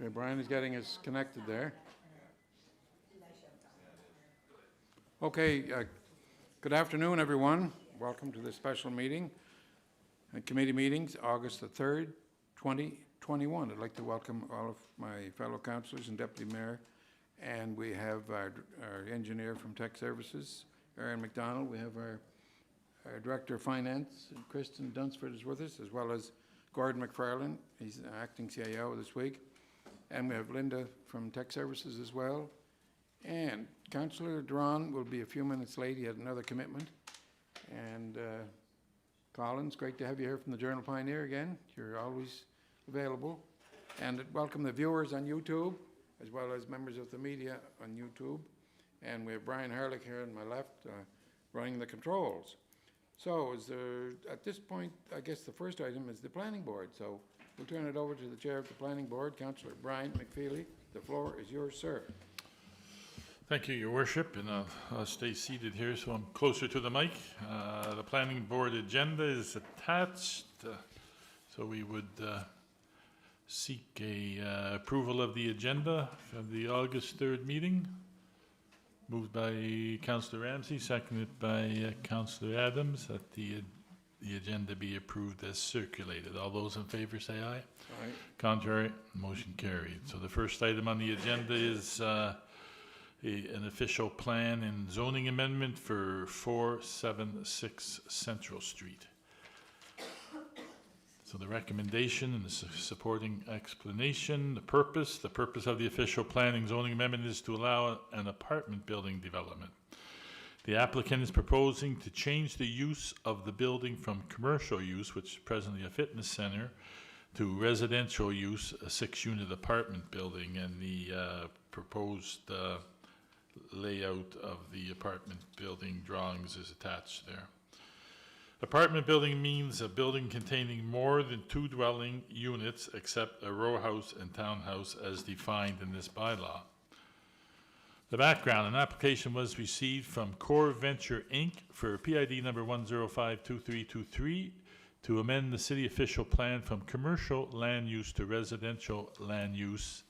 Okay, Brian is getting us connected there. Okay, good afternoon, everyone. Welcome to this special meeting, committee meetings, August the 3rd, 2021. I'd like to welcome all of my fellow councillors and deputy mayor, and we have our engineer from Tech Services, Aaron McDonald. We have our director of finance, Kristen Dunsford, is with us, as well as Gordon McFarlane. He's acting CIO this week. And we have Linda from Tech Services as well. And Councillor Duran will be a few minutes late. He had another commitment. And Collins, great to have you here from the Journal Pioneer again. You're always available. And welcome the viewers on YouTube, as well as members of the media on YouTube. And we have Brian Harlick here on my left, running the controls. So is there, at this point, I guess the first item is the planning board. So we'll turn it over to the chair of the planning board, Councillor Brian McFeely. The floor is yours, sir. Thank you, Your Worship, and I'll stay seated here so I'm closer to the mic. The planning board agenda is attached, so we would seek a approval of the agenda of the August 3rd meeting. Moved by Councillor Ramsey, seconded by Councillor Adams, that the agenda be approved as circulated. All those in favor say aye. Aye. Contrary, motion carried. So the first item on the agenda is an official plan and zoning amendment for 476 Central Street. So the recommendation and the supporting explanation, the purpose of the official planning zoning amendment is to allow an apartment building development. The applicant is proposing to change the use of the building from commercial use, which is presently a fitness center, to residential use, a 6-unit apartment building, and the proposed layout of the apartment building drawings is attached there. Apartment building means a building containing more than 2 dwelling units except a row house and townhouse as defined in this bylaw. The background: an application was received from Core Venture Inc. for PID number 1052323 to amend the city official plan from commercial land use to residential land use,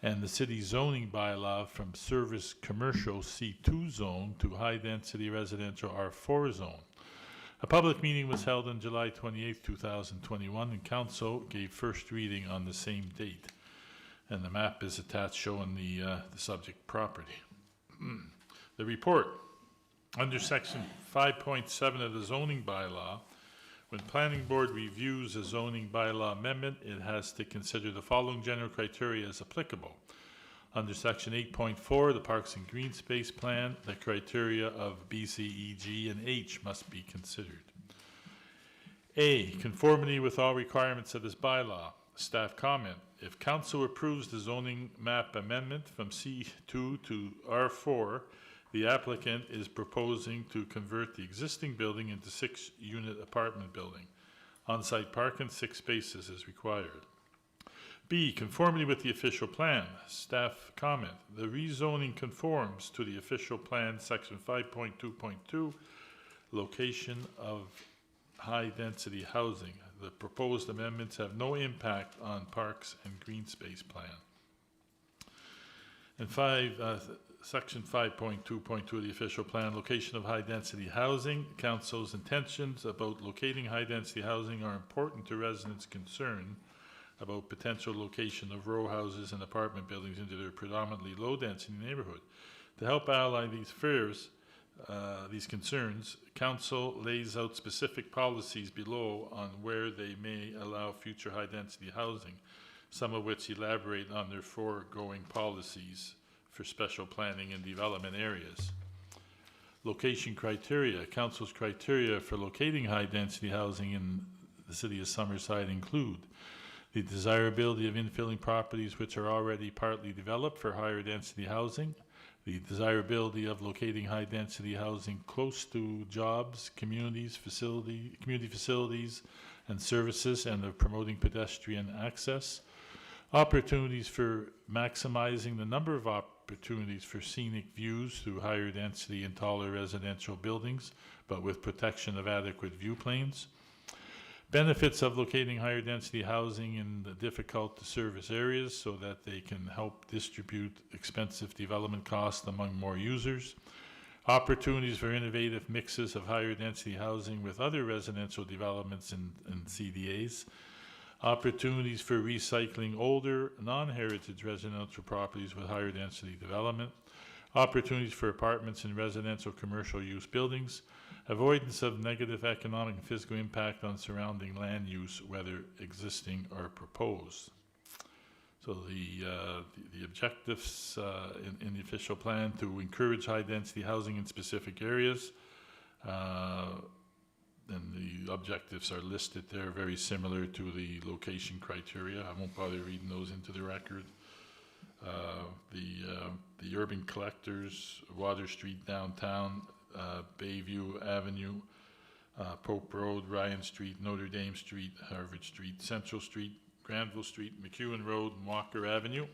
and the city zoning bylaw from service commercial C2 zone to high density residential R4 zone. A public meeting was held on July 28, 2021, and council gave first reading on the same date. And the map is attached showing the subject property. The report. Under section 5.7 of the zoning bylaw, when planning board reviews a zoning bylaw amendment, it has to consider the following general criteria as applicable. Under section 8.4, the Parks and Green Space Plan, the criteria of B, C, E, G, and H must be considered. A, conformity with all requirements of this bylaw. Staff comment: if council approves the zoning map amendment from C2 to R4, the applicant is proposing to convert the existing building into 6-unit apartment building. On-site parking, 6 spaces is required. B, conformity with the official plan. Staff comment: the rezoning conforms to the official plan, section 5.2.2, location of high-density housing. The proposed amendments have no impact on Parks and Green Space Plan. And 5, section 5.2.2 of the official plan, location of high-density housing. Council's intentions about locating high-density housing are important to residents concerned about potential location of row houses and apartment buildings into their predominantly low-density neighborhood. To help ally these concerns, council lays out specific policies below on where they may allow future high-density housing, some of which elaborate on their foregoing policies for special planning and development areas. Location criteria. Council's criteria for locating high-density housing in the city of Summerside include the desirability of infilling properties which are already partly developed for higher density housing, the desirability of locating high density housing close to jobs, community facilities and services, and of promoting pedestrian access, opportunities for maximizing the number of opportunities for scenic views through higher density and taller residential buildings, but with protection of adequate view planes, Benefits of locating higher density housing in the difficult to service areas so that they can help distribute expensive development costs among more users. Opportunities for innovative mixes of higher density housing with other residential developments and CDAs. Opportunities for recycling older non-heritage residential properties with higher density development. Opportunities for apartments in residential commercial use buildings. Avoidance of negative economic and physical impact on surrounding land use, whether existing or proposed. So the objectives in the official plan to encourage high density housing in specific areas, and the objectives are listed there, very similar to the location criteria. I won't bother reading those into the record. The urban collectors, Water Street downtown, Bayview Avenue, Pope Road, Ryan Street, Notre Dame Street, Harvard Street, Central Street, Granville Street, McEwen Road, and Walker Avenue.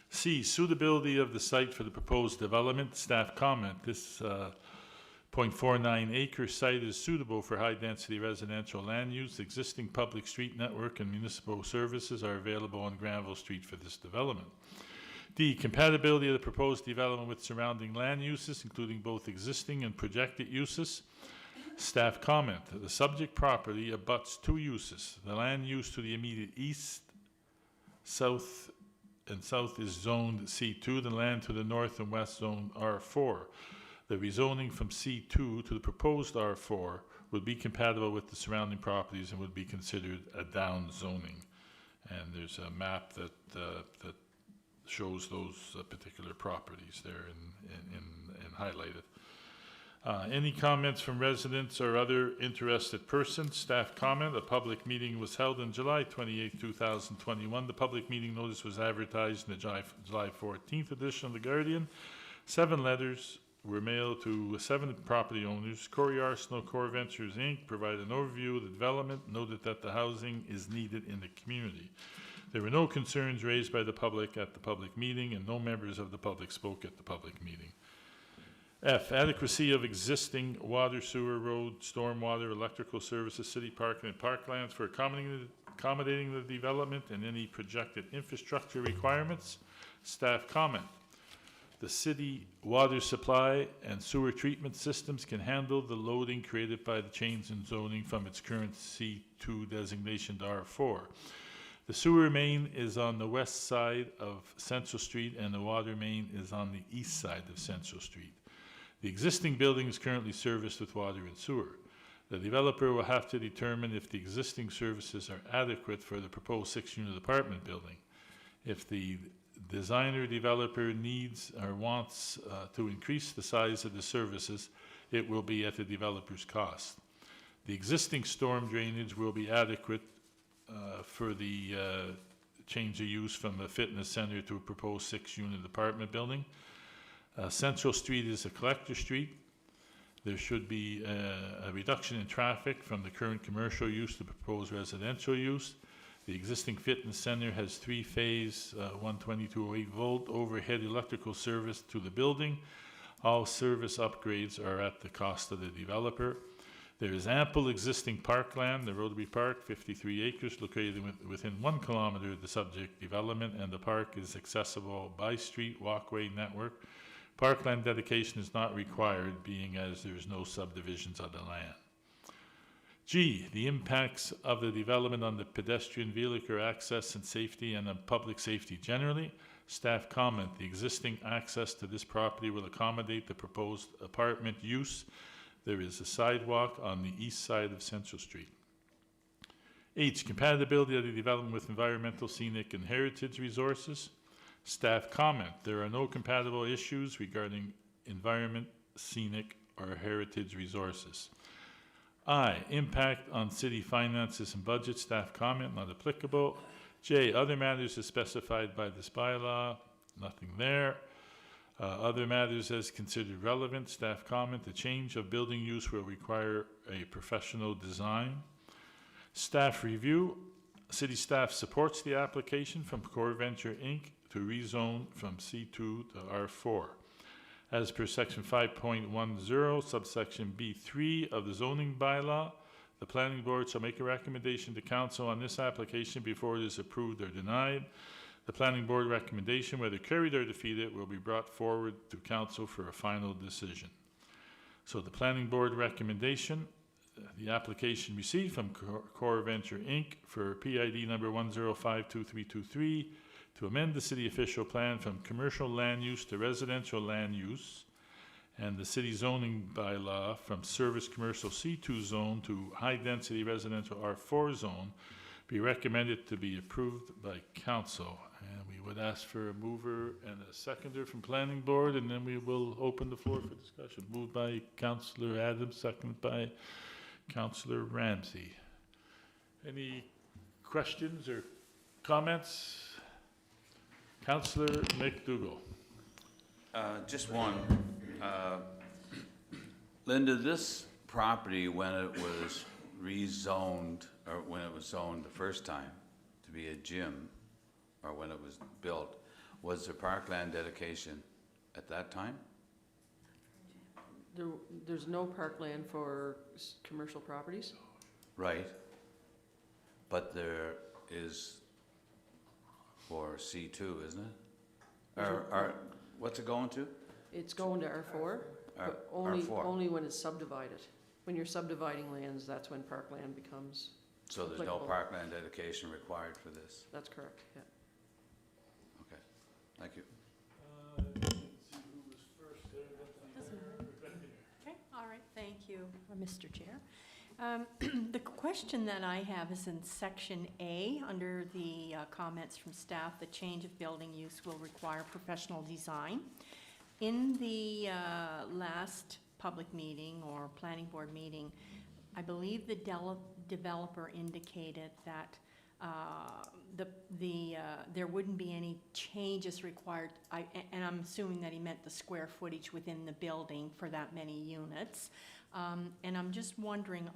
C, suitability of the site for the proposed development. Staff comment, this 0.49 acre site is suitable for high density residential land use. Existing public street network and municipal services are available on Granville Street for this development. D, compatibility of the proposed development with surrounding land uses, including both existing and projected uses. Staff comment, the subject property abuts two uses. The land use to the immediate east, south is zoned C2, the land to the north and west zone R4. The rezoning from C2 to the proposed R4 would be compatible with the surrounding properties and would be considered a down zoning. And there's a map that shows those particular properties there and highlighted. Any comments from residents or other interested persons? Staff comment, a public meeting was held on July 28, 2021. The public meeting notice was advertised in the July 14th edition of The Guardian. 7 letters were mailed to 7 property owners. Corey Arsenal Core Ventures Inc. provided an overview of the development, noted that the housing is needed in the community. There were no concerns raised by the public at the public meeting, and no members of the public spoke at the public meeting. F, adequacy of existing water, sewer, road, stormwater, electrical services, city parking, and parklands for accommodating the development and any projected infrastructure requirements. Staff comment. The city water supply and sewer treatment systems can handle the loading created by the change in zoning from its current C2 designation to R4. The sewer main is on the west side of Central Street and the water main is on the east side of Central Street. The existing building is currently serviced with water and sewer. The developer will have to determine if the existing services are adequate for the proposed 6-unit apartment building. If the designer developer needs or wants to increase the size of the services, it will be at the developer's cost. The existing storm drainage will be adequate for the change of use from a fitness center to a proposed 6-unit apartment building. Central Street is a collector street. There should be a reduction in traffic from the current commercial use to proposed residential use. The existing fitness center has 3-phase 122.8 volt overhead electrical service to the building. All service upgrades are at the cost of the developer. There is ample existing parkland, the Rotary Park, 53 acres, located within 1 kilometer of the subject development, and the park is accessible by street walkway network. Parkland dedication is not required, being as there is no subdivisions of the land. G, the impacts of the development on the pedestrian vehicular access and safety and on public safety generally. Staff comment, the existing access to this property will accommodate the proposed apartment use. There is a sidewalk on the east side of Central Street. H, compatibility of the development with environmental, scenic, and heritage resources. Staff comment, there are no compatible issues regarding environment, scenic, or heritage resources. I, impact on city finances and budget. Staff comment, not applicable. J, other matters as specified by this bylaw. Nothing there. Other matters as considered relevant. Staff comment, the change of building use will require a professional design. Staff review. City staff supports the application from Core Venture Inc. to rezone from C2 to R4. As per section 5.10, subsection B3 of the zoning bylaw, The planning board shall make a recommendation to council on this application before it is approved or denied. The planning board recommendation, whether carried or defeated, will be brought forward to council for a final decision. So the planning board recommendation, the application received from Core Venture Inc. for PID number 1052323 to amend the city official plan from commercial land use to residential land use, and the city zoning bylaw from service commercial C2 zone to high-density residential R4 zone be recommended to be approved by council. And we would ask for a mover and a seconder from planning board, and then we will open the floor for discussion. Moved by Councillor Adams, seconded by Councillor Ramsey. Any questions or comments? Councillor McDougall. Just one. Linda, this property, when it was rezoned, or when it was zoned the first time to be a gym, or when it was built, was there parkland dedication at that time? There's no parkland for commercial properties? Right. But there is for C2, isn't it? Or what's it going to? It's going to R4, but only when it's subdivided. When you're subdividing lands, that's when parkland becomes So there's no applicable. parkland dedication required for this? That's correct, yeah. Okay, thank you. Okay, all right, thank you, Mr. Chair. The question that I have is in section A, under the comments from staff, the change of building use will require professional design. In the last public meeting or planning board meeting, I believe the developer indicated that there wouldn't be any changes required, and I'm assuming that he meant the square footage within the building for that many units. And I'm just wondering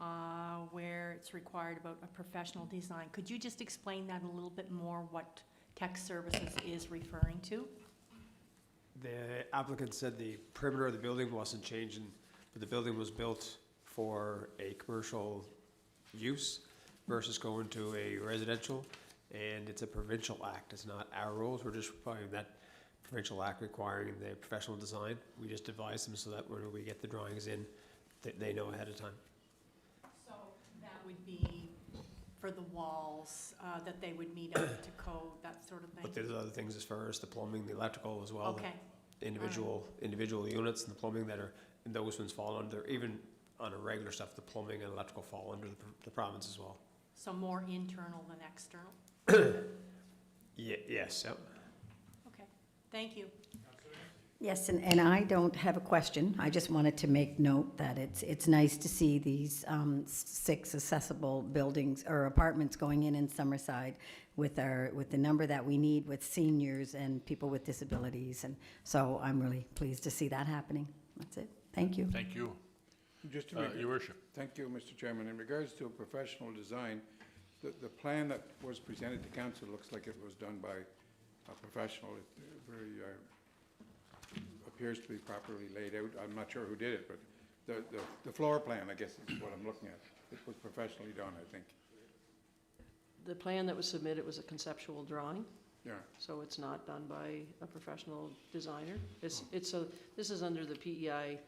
where it's required about a professional design. Could you just explain that a little bit more, what tech services is referring to? The applicant said the perimeter of the building wasn't changing, but the building was built for a commercial use versus going to a residential, and it's a provincial act, it's not our rules, we're just following that provincial act requiring the professional design. We just advise them so that when we get the drawings in, they know ahead of time. So that would be for the walls, that they would meet up to code, that sort of thing? But there's other things as far as the plumbing, the electrical as well. Okay. Individual units and the plumbing that are, and those ones fall under, even on a regular stuff, the plumbing and electrical fall under the province as well. So more internal than external? Yes, yep. Okay, thank you. Yes, and I don't have a question. I just wanted to make note that it's nice to see these 6 accessible buildings or apartments going in Summerside with the number that we need with seniors and people with disabilities. And so I'm really pleased to see that happening. That's it. Thank you. Thank you. Just to make, Your worship. thank you, Mr. Chairman. In regards to a professional design, the plan that was presented to council looks like it was done by a professional. It very appears to be properly laid out. I'm not sure who did it, but the floor plan, I guess, is what I'm looking at. It was professionally done, I think. The plan that was submitted was a conceptual drawing, Yeah. so it's not done by a professional designer. This is under the PEI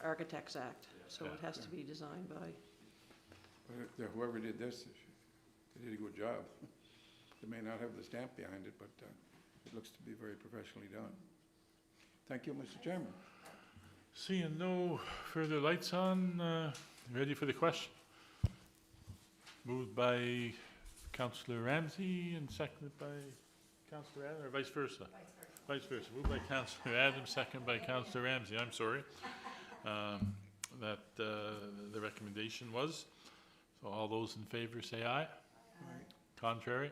Architects Act, so it has to be designed by. But whoever did this, they did a good job. They may not have the stamp behind it, but it looks to be very professionally done. Thank you, Mr. Chairman. Seeing no further lights on, ready for the question? Moved by Councillor Ramsey and seconded by Councillor Adams, or vice versa? Vice versa. Moved by Councillor Adams, seconded by Councillor Ramsey. I'm sorry. That the recommendation was. So all those in favor say aye. Aye. Contrary?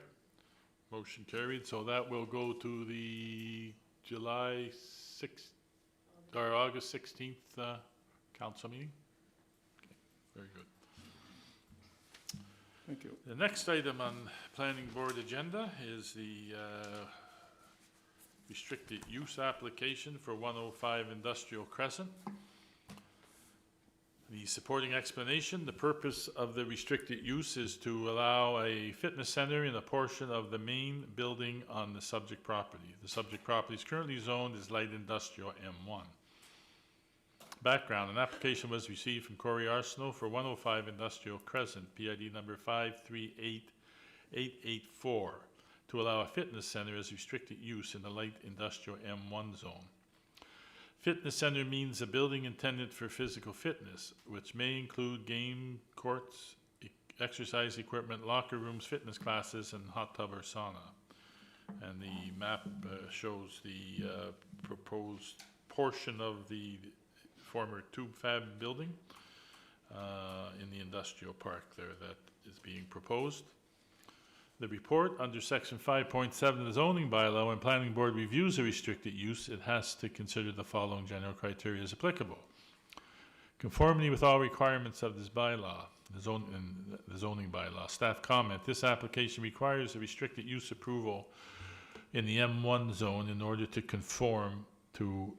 Motion carried. So that will go to the July 6th, or August 16th council meeting? Okay, very good. Thank you. The next item on planning board agenda is the restricted use application for 105 Industrial Crescent. The supporting explanation, the purpose of the restricted use is to allow a fitness center in a portion of the main building on the subject property. The subject property is currently zoned as light industrial M1. Background, an application was received from Corey Arsenault for 105 Industrial Crescent, PID number 538884, to allow a fitness center as restricted use in the light industrial M1 zone. Fitness center means a building intended for physical fitness, which may include game courts, exercise equipment, locker rooms, fitness classes, and hot tub or sauna. And the map shows the proposed portion of the former Tube Fab building in the industrial park there that is being proposed. The report under section 5.7 of the zoning bylaw, when planning board reviews a restricted use, it has to consider the following general criteria as applicable. Conformity with all requirements of this bylaw, the zoning bylaw. Staff comment, this application requires a restricted use approval in the M1 zone in order to conform to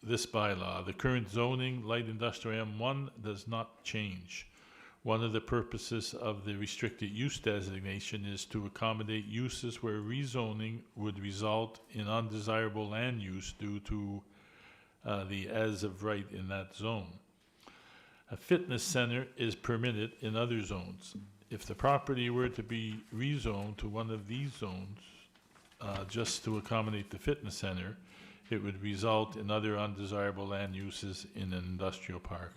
this bylaw. The current zoning, light industrial M1, does not change. One of the purposes of the restricted use designation is to accommodate uses where rezoning would result in undesirable land use due to the as of right in that zone. A fitness center is permitted in other zones. If the property were to be rezoned to one of these zones just to accommodate the fitness center, it would result in other undesirable land uses in an industrial park.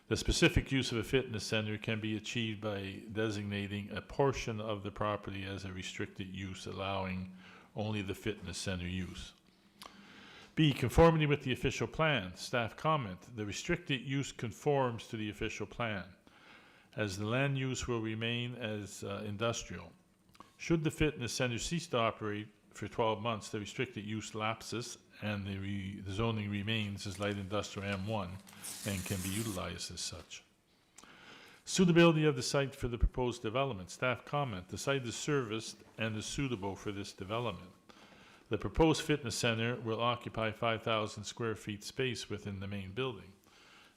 The specific use of a fitness center can be achieved by designating a portion of the property as a restricted use, allowing only the fitness center use. B, conformity with the official plan. Staff comment, the restricted use conforms to the official plan, as the land use will remain as industrial. Should the fitness center cease to operate for 12 months, the restricted use lapses and the zoning remains as light industrial M1 and can be utilized as such. Suitability of the site for the proposed development. Staff comment, the site is serviced and is suitable for this development. The proposed fitness center will occupy 5,000 square feet space within the main building.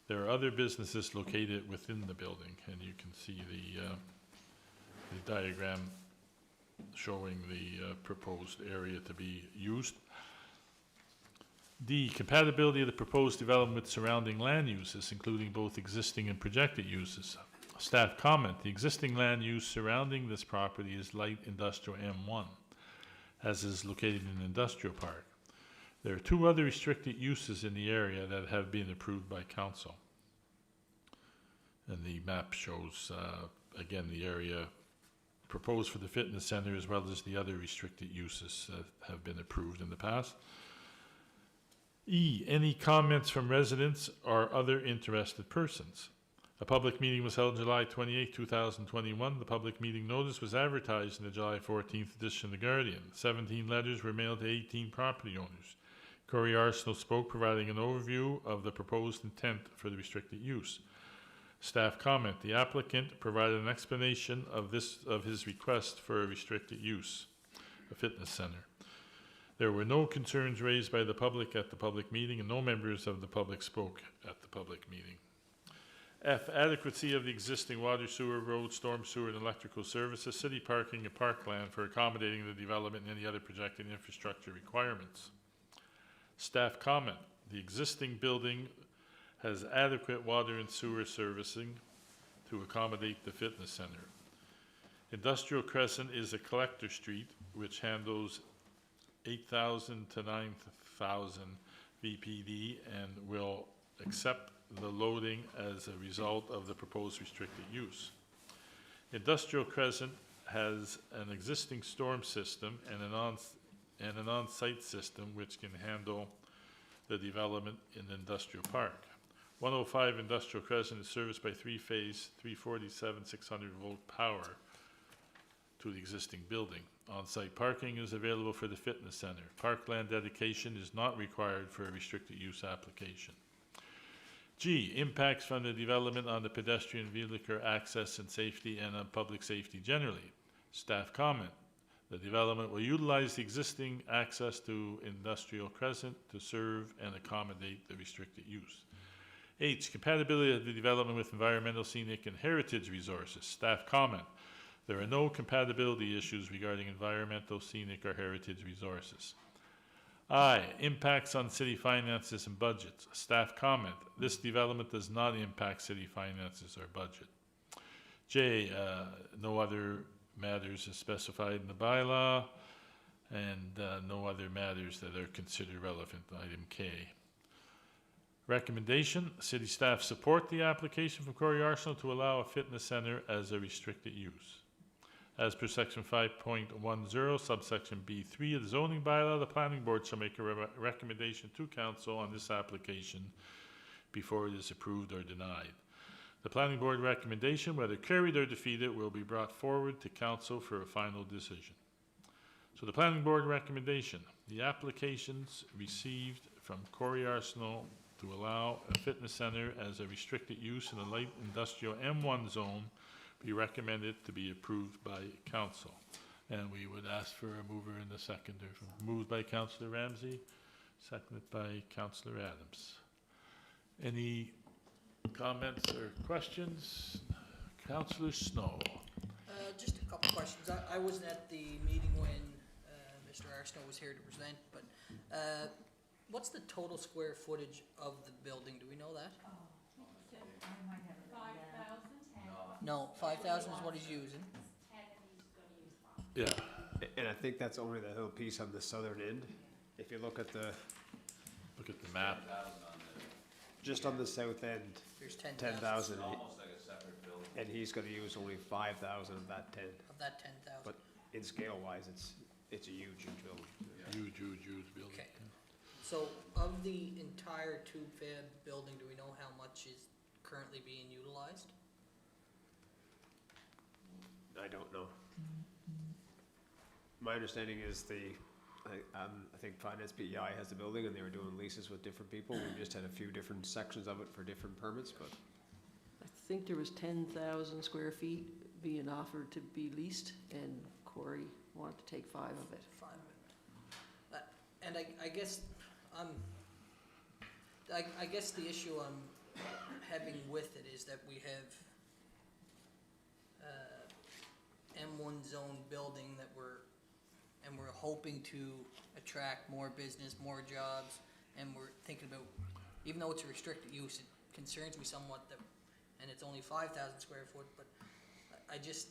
There are other businesses located within the building, and you can see the diagram showing the proposed area to be used. D, compatibility of the proposed development with surrounding land uses, including both existing and projected uses. Staff comment, the existing land use surrounding this property is light industrial M1, as is located in an industrial park. There are two other restricted uses in the area that have been approved by council. And the map shows, again, the area proposed for the fitness center as well as the other restricted uses that have been approved in the past. E, any comments from residents or other interested persons. A public meeting was held July 28, 2021. The public meeting notice was advertised in the July 14th edition of The Guardian. 17 letters were mailed to 18 property owners. Corey Arsenault spoke, providing an overview of the proposed intent for the restricted use. Staff comment, the applicant provided an explanation of his request for a restricted use, a fitness center. There were no concerns raised by the public at the public meeting, and no members of the public spoke at the public meeting. F, adequacy of the existing water, sewer, road, storm sewer, and electrical services, city parking, and parkland for accommodating the development and any other projected infrastructure requirements. Staff comment, the existing building has adequate water and sewer servicing to accommodate the fitness center. Industrial Crescent is a collector street which handles 8,000 to 9,000 VPD and will accept the loading as a result of the proposed restricted use. Industrial Crescent has an existing storm system and an on-site system which can handle the development in the industrial park. 105 Industrial Crescent is serviced by three-phase 347 600 volt power to the existing building. On-site parking is available for the fitness center. Parkland dedication is not required for a restricted use application. G, impacts from the development on the pedestrian vehicular access and safety and on public safety generally. Staff comment, the development will utilize the existing access to Industrial Crescent to serve and accommodate the restricted use. H, compatibility of the development with environmental, scenic, and heritage resources. Staff comment. There are no compatibility issues regarding environmental, scenic, or heritage resources. I, impacts on city finances and budgets. Staff comment. This development does not impact city finances or budget. J, no other matters as specified in the bylaw, and no other matters that are considered relevant. Item K. Recommendation, city staff support the application from Corey Arsenal to allow a fitness center as a restricted use. As per section 5.10, subsection B3 of the zoning bylaw, the planning board shall make a recommendation to council on this application before it is approved or denied. The planning board recommendation, whether carried or defeated, will be brought forward to council for a final decision. So the planning board recommendation, the applications received from Corey Arsenal to allow a fitness center as a restricted use in the light industrial M1 zone be recommended to be approved by council. And we would ask for a mover and a seconder. Moved by Councillor Ramsey, seconded by Councillor Adams. Any comments or questions? Councillor Snow. Just a couple questions. I wasn't at the meeting when Mr. Arsenault was here to present, but what's the total square footage of the building? Do we know that? 5,000? No, 5,000 is what he's using. Yeah. And I think that's only the little piece on the southern end. If you look at the, Look at the map. just on the south end, There's 10,000 10,000, Almost like a separate building. and he's gonna use only 5,000 of that 10. of that 10,000. But in scale wise, it's a huge building. Huge building. Okay. So of the entire tube fab building, do we know how much is currently being utilized? I don't know. My understanding is I think Finance PEI has the building and they were doing leases with different people. We just had a few different sections of it for different permits, but I think there was 10,000 square feet being offered to be leased, and Corey wanted to take 5 of it. 5 of it. And I guess, I guess the issue I'm having with it is that we have M1 zone building that we're hoping to attract more business, more jobs, and we're thinking about, even though it's a restricted use, it concerns me somewhat that, and it's only 5,000 square foot, but I just,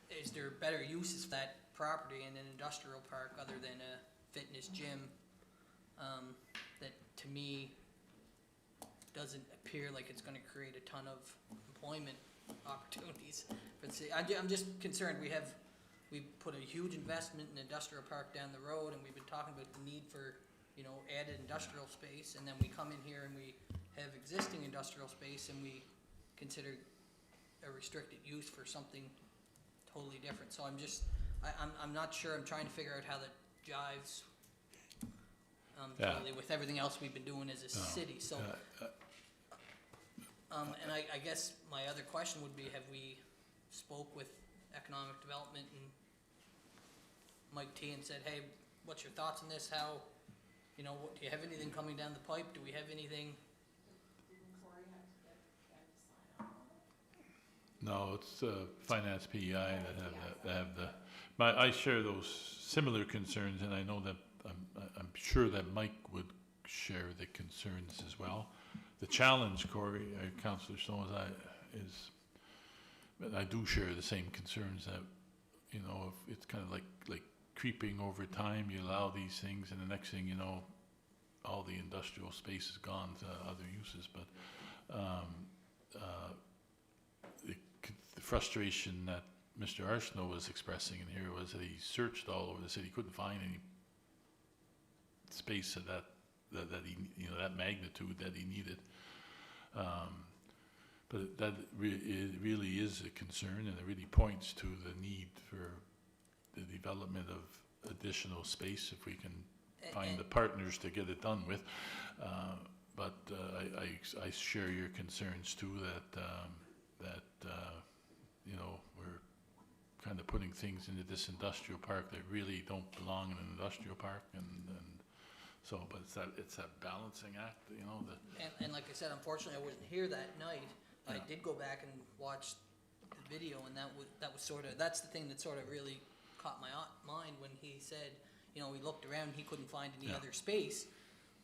is there better uses for that property in an industrial park other than a fitness gym, that to me doesn't appear like it's gonna create a ton of employment opportunities. But see, I'm just concerned, we put a huge investment in an industrial park down the road, and we've been talking about the need for, added industrial space, and then we come in here and we have existing industrial space and we consider a restricted use for something totally different. So I'm not sure, I'm trying to figure out how that jives totally with everything else we've been doing as a city, so. And I guess my other question would be, have we spoke with economic development and Mike T and said, hey, what's your thoughts on this? How, do you have anything coming down the pipe? Do we have anything? No, it's Finance PEI that have the, I share those similar concerns, and I know that, I'm sure that Mike would share the concerns as well. The challenge, Corey, Councillor Snow, is I do share the same concerns that, if it's kind of like creeping over time, you allow these things, and the next thing you know, all the industrial space is gone to other uses. But the frustration that Mr. Arsenault was expressing in here was that he searched all over the city, couldn't find any space of that he, that magnitude that he needed. But that it really is a concern, and it really points to the need for the development of additional space if we can find the partners to get it done with. But I share your concerns too, that we're kind of putting things into this industrial park that really don't belong in an industrial park, and So, but it's that balancing act, you know, And like I said, unfortunately, I wasn't here that night. I Yeah. did go back and watch the video, and that was sort of, that's the thing that sort of really caught my mind when he said, you know, he looked around, he couldn't find any Yeah. other space,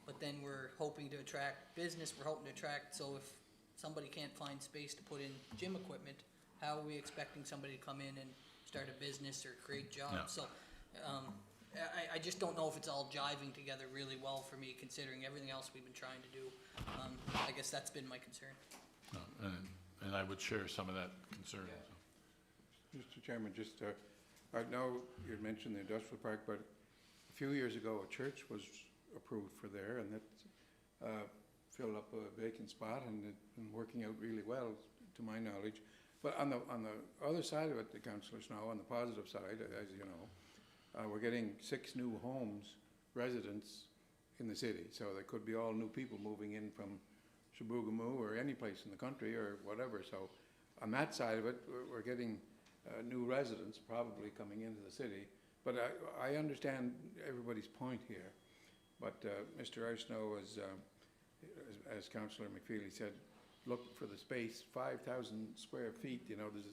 but then we're hoping to attract business, we're hoping to attract, so if somebody can't find space to put in gym equipment, how are we expecting somebody to come in and start a business or create jobs? Yeah. So, I just don't know if it's all jiving together really well for me, considering everything else we've been trying to do. I guess that's been my concern. no, and I would share some of that concern. Yeah. Mr. Chairman, just, I know you had mentioned the industrial park, but a few years ago, a church was approved for there, and that filled up a vacant spot, and it's been working out really well, to my knowledge. But on the other side of it, the councillors know, on the positive side, as you know, we're getting 6 new homes, residents in the city. So there could be all new people moving in from Chibougamau or any place in the country or whatever. So on that side of it, we're getting new residents probably coming into the city. But I understand everybody's point here. But Mr. Arsenault, as Councillor McFeely said, look for the space, 5,000 square feet. You know, there's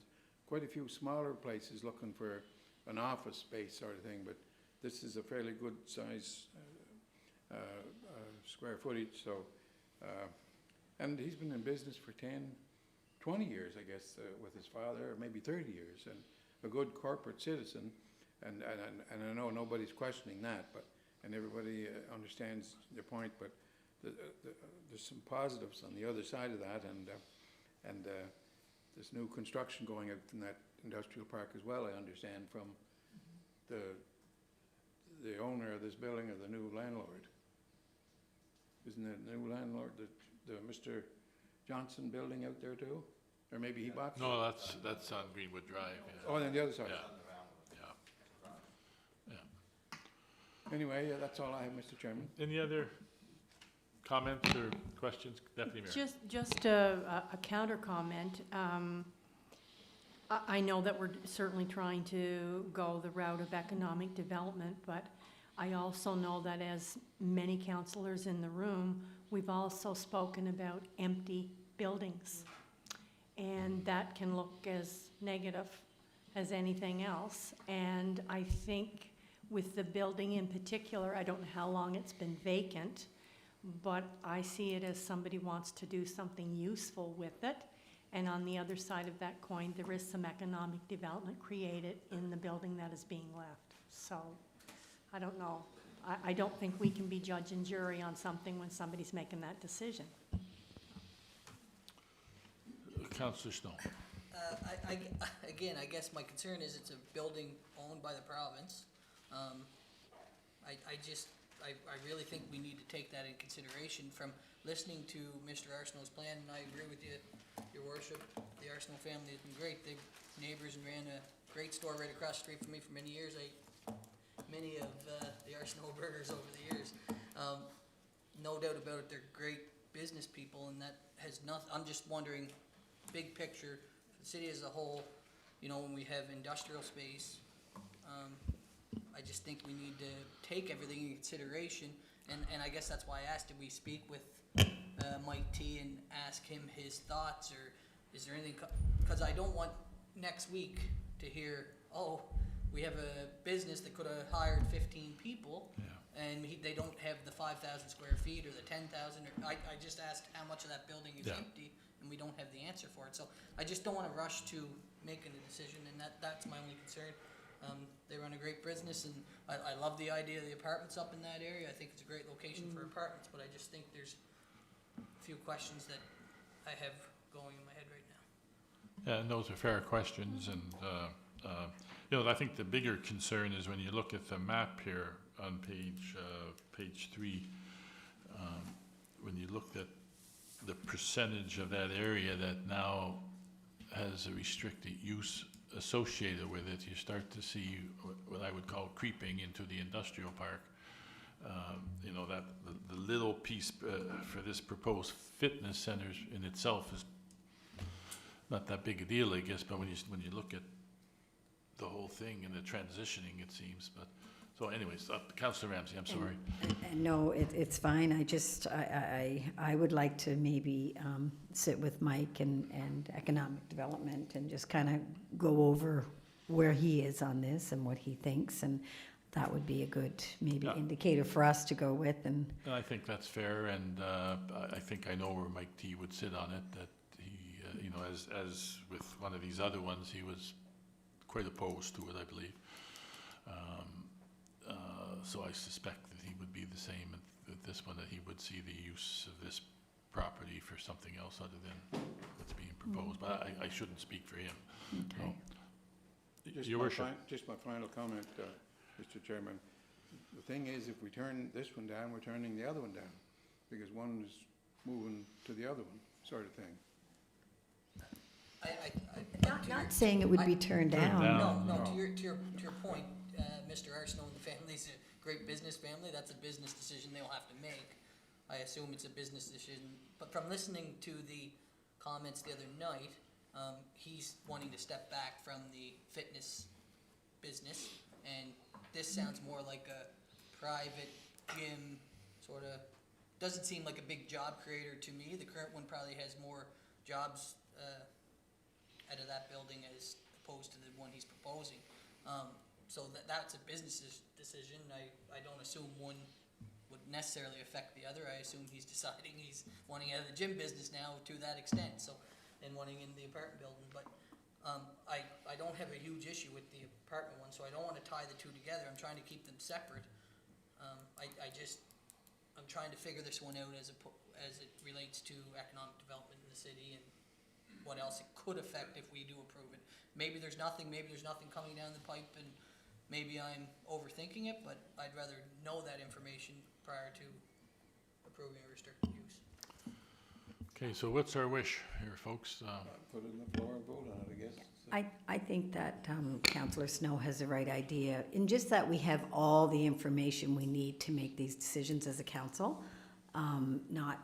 quite a few smaller places looking for an office space sort of thing, but this is a fairly good size square footage. So, and he's been in business for 10, 20 years, I guess, with his father, or maybe 30 years, and a good corporate citizen. And I know nobody's questioning that, but and everybody understands your point. But there's some positives on the other side of that, and there's new construction going out in that industrial park as well, I understand, from the owner of this building or the new landlord. Isn't it the new landlord, the Mr. Johnson building out there too? Or maybe he bought? No, that's on Greenwood Drive, yeah. Oh, and then the other side. Yeah. Yeah. Anyway, that's all I have, Mr. Chairman. Any other comments or questions? Deputy Mayor. Just a counter comment. I know that we're certainly trying to go the route of economic development, but I also know that as many councillors in the room, we've also spoken about empty buildings. And that can look as negative as anything else. And I think with the building in particular, I don't know how long it's been vacant, but I see it as somebody wants to do something useful with it. And on the other side of that coin, there is some economic development created in the building that is being left. So, I don't know. I don't think we can be judge and jury on something when somebody's making that decision. Councillor Snow. Again, I guess my concern is it's a building owned by the province. I really think we need to take that in consideration. From listening to Mr. Arsenault's plan, and I agree with you, Your Worship, the Arsenault family has been great. They're neighbors and ran a great store right across the street from me for many years. I ate many of the Arsenault burgers over the years. No doubt about it, they're great business people, and that has nothing. I'm just wondering, big picture, the city as a whole, you know, when we have industrial space, I just think we need to take everything in consideration, and I guess that's why I asked, did we speak with Mike T and ask him his thoughts, or is there anything, because I don't want next week to hear, oh, we have a business that could have hired 15 people, and they don't have the 5,000 square feet or the 10,000, or I just asked how much of that building is empty, and we don't have the answer for it. So I just don't want to rush to making a decision, and that's my only concern. They run a great business, and I love the idea of the apartments up in that area. I think it's a great location for apartments, but I just think there's a few questions that I have going in my head right now. Yeah, and those are fair questions, and you know, I think the bigger concern is when you look at the map here on page 3, when you looked at the percentage of that area that now has a restricted use associated with it, you start to see what I would call creeping into the industrial park. You know, that the little piece for this proposed fitness centers in itself is not that big a deal, I guess, but when you look at the whole thing and the transitioning, it seems, but So anyways, Councillor Ramsey, I'm sorry. And no, it's fine. I just, I would like to maybe sit with Mike and Economic Development and just kind of go over where he is on this and what he thinks, and that would be a good maybe Yeah. indicator for us to go with. And I think that's fair, and I think I know where Mike T would sit on it, that he, you know, as with one of these other ones, he was quite opposed to it, I believe. So I suspect that he would be the same with this one, that he would see the use of this property for something else other than what's being proposed, but I shouldn't speak for him. okay. No. Your worship. Just my final comment, Mr. Chairman. The thing is, if we turn this one down, we're turning the other one down, because one is moving to the other one, sort of thing. Not saying it would be turned Turned down. down. No, No. to your point, Mr. Arsenault and the family's a great business family, that's a business decision they'll have to make. I assume it's a business decision, but from listening to the comments the other night, he's wanting to step back from the fitness business, and this sounds more like a private gym, sort of, doesn't seem like a big job creator to me. The current one probably has more jobs out of that building as opposed to the one he's proposing. So that's a business decision. I don't assume one would necessarily affect the other. I assume he's deciding he's wanting out of the gym business now to that extent, so, and wanting in the apartment building. But I don't have a huge issue with the apartment one, so I don't want to tie the two together. I'm trying to keep them separate. I'm trying to figure this one out as it relates to economic development in the city and what else it could affect if we do approve it. Maybe there's nothing coming down the pipe, and maybe I'm overthinking it, but I'd rather know that information prior to approving a restricted use. Okay, so what's our wish here, folks? Put it on the floor and vote on it, I guess. I think that Councillor Snow has the right idea, in just that we have all the information we need to make these decisions as a council, not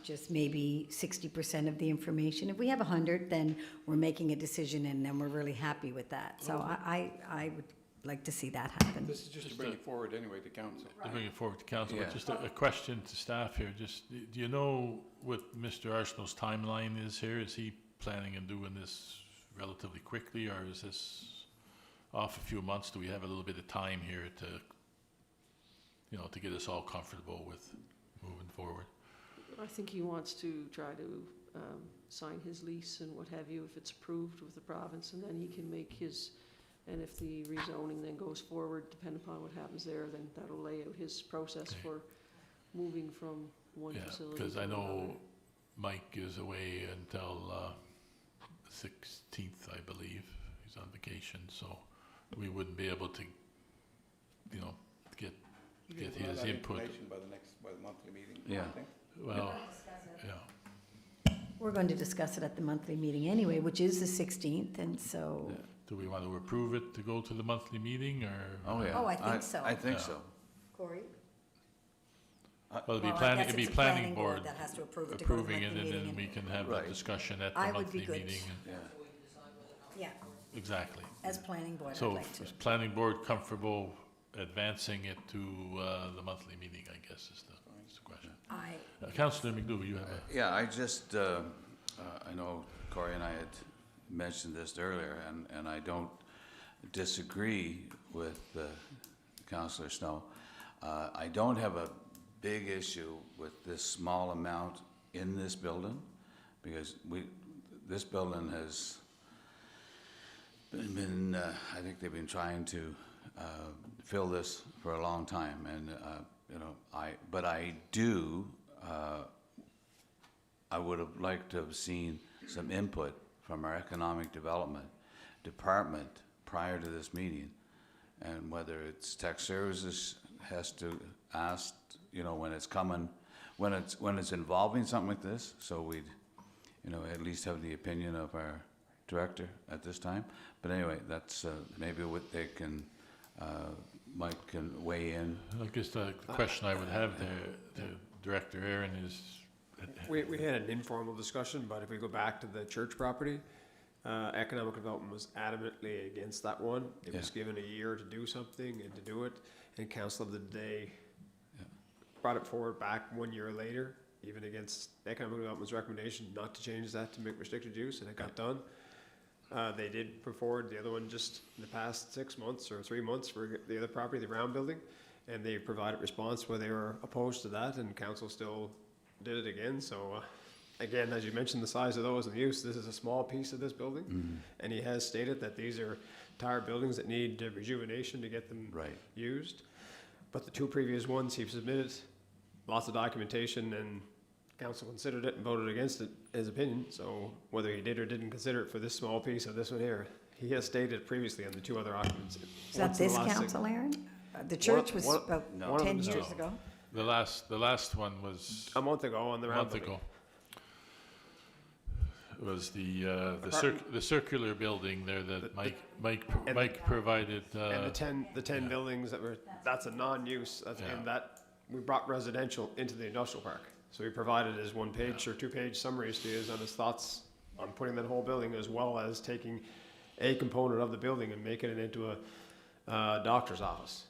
just maybe 60% of the information. If we have 100, then we're making a decision, and then we're really happy with that. So I would like to see that happen. This is just to bring it forward anyway to council. To bring it forward to council, Yeah. but just a question to staff here, just, do you know what Mr. Arsenault's timeline is here? Is he planning on doing this relatively quickly, or is this off a few months? Do we have a little bit of time here to, you know, to get us all comfortable with moving forward? I think he wants to try to sign his lease and what have you, if it's approved with the province, and then he can make his, and if the rezoning then goes forward, depending upon what happens there, then that'll lay out his process Okay. for moving from one Yeah, facility because to I another. know Mike is away until the 16th, I believe. He's on vacation, so we wouldn't be able to, you know, get We'll have his that input. information by the monthly meeting, Yeah. I think. Well, yeah. We're going to discuss it at the monthly meeting anyway, which is the 16th, and so, Do we want to approve it to go to the monthly meeting, or? Oh, yeah. Oh, I think so. I think Yeah. so. Corey? Well, it'd be Well, I planning, guess it'd be it's a planning board that has to approve it to go to the approving it, monthly and then meeting. we can have Right. the discussion at the I would be monthly good. meeting. Yeah. Yeah, Exactly. as planning board, I'd So like to. is planning board comfortable advancing it to the monthly meeting, I guess is the question. Councillor McDougall, you have a, Yeah, I just, I know Corey and I had mentioned this earlier, and I don't disagree with Councillor Snow. I don't have a big issue with this small amount in this building, because this building has been, I think they've been trying to fill this for a long time, and, you know, but I do, I would have liked to have seen some input from our economic development department prior to this meeting, and whether it's tech services has to ask, you know, when it's coming, when it's involving something like this, so we'd, you know, at least have the opinion of our director at this time. But anyway, that's maybe what they can, Mike can weigh in. I guess the question I would have there, to Director Aaron, is, We had an informal discussion, but if we go back to the church property, economic development was adamantly against that one. It was given a year to do something and to do it. and council of the day brought it forward back 1 year later, even against Economic Development's recommendation not to change that to make restricted use, and it got done. They did put forward the other one just in the past 6 months or 3 months for the other property, the round building, and they provided response where they were opposed to that, and council still did it again. So again, as you mentioned, the size of those and the use, this is a small piece of this building, and he has stated that these are tired buildings that need rejuvenation to get them Right. used. But the two previous ones, he submitted lots of documentation, and council considered it and voted against it, his opinion. So whether he did or didn't consider it for this small piece of this one here, he has stated previously on the two other occupants. Is that this council, Aaron? The church was one- about no. 10 No. years ago. The last one was A month ago on the a round month building. ago. Was the circular building there that Mike provided, And the 10 buildings that were, that's a non-use, and that, we brought residential into the industrial park. So he provided his 1-page or 2-page summaries to us on his thoughts on putting that whole building, as well as taking a component of the building and making it into a doctor's office.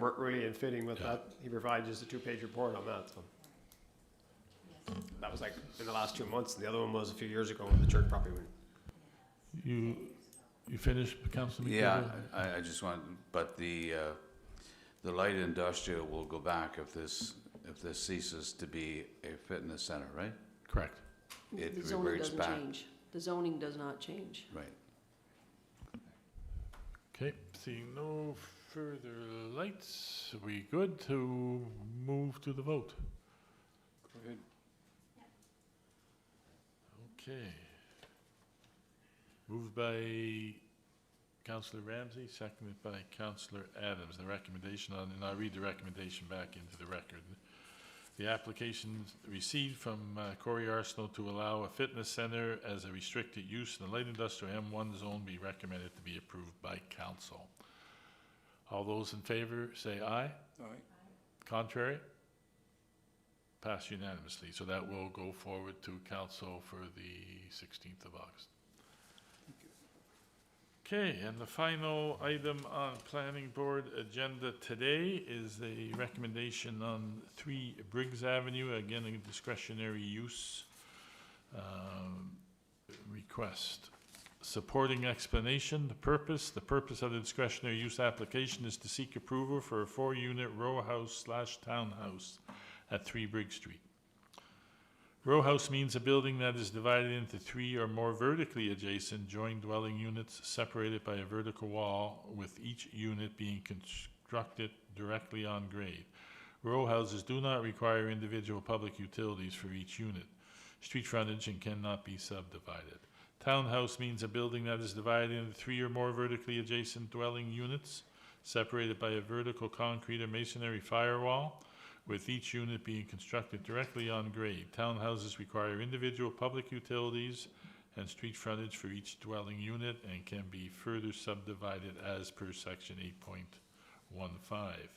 Weren't really in fitting with that. He provided just a 2-page report on that, so. That was like in the last 2 months, and the other one was a few years ago when the church property went. you finished, Councillor McFeely? Yeah, I just want, but the light industrial will go back if this ceases to be a fitness center, right? Correct. It The zoning reverts doesn't back. change. The zoning does not change. Right. Okay, seeing no further lights, are we good to move to the vote? Go ahead. Okay. Moved by Councillor Ramsey, seconded by Councillor Adams. The recommendation on, and I'll read the recommendation back into the record. The application received from Corey Arsenal to allow a fitness center as a restricted use in the light industrial M1 zone be recommended to be approved by council. All those in favor say aye. Aye. Contrary? Passed unanimously, so that will go forward to council for the 16th of August. Okay, and the final item on planning board agenda today is a recommendation on 3 Briggs Avenue, again a discretionary use request. Supporting explanation, the purpose of the discretionary use application is to seek approval for a 4-unit row house/townhouse at 3 Briggs Street. Row house means a building that is divided into 3 or more vertically adjacent joined dwelling units separated by a vertical wall, with each unit being constructed directly on grade. Row houses do not require individual public utilities for each unit, street frontage, and cannot be subdivided. Townhouse means a building that is divided into 3 or more vertically adjacent dwelling units separated by a vertical concrete or masonry firewall, with each unit being constructed directly on grade. Townhouses require individual public utilities and street frontage for each dwelling unit and can be further subdivided as per section 8.15.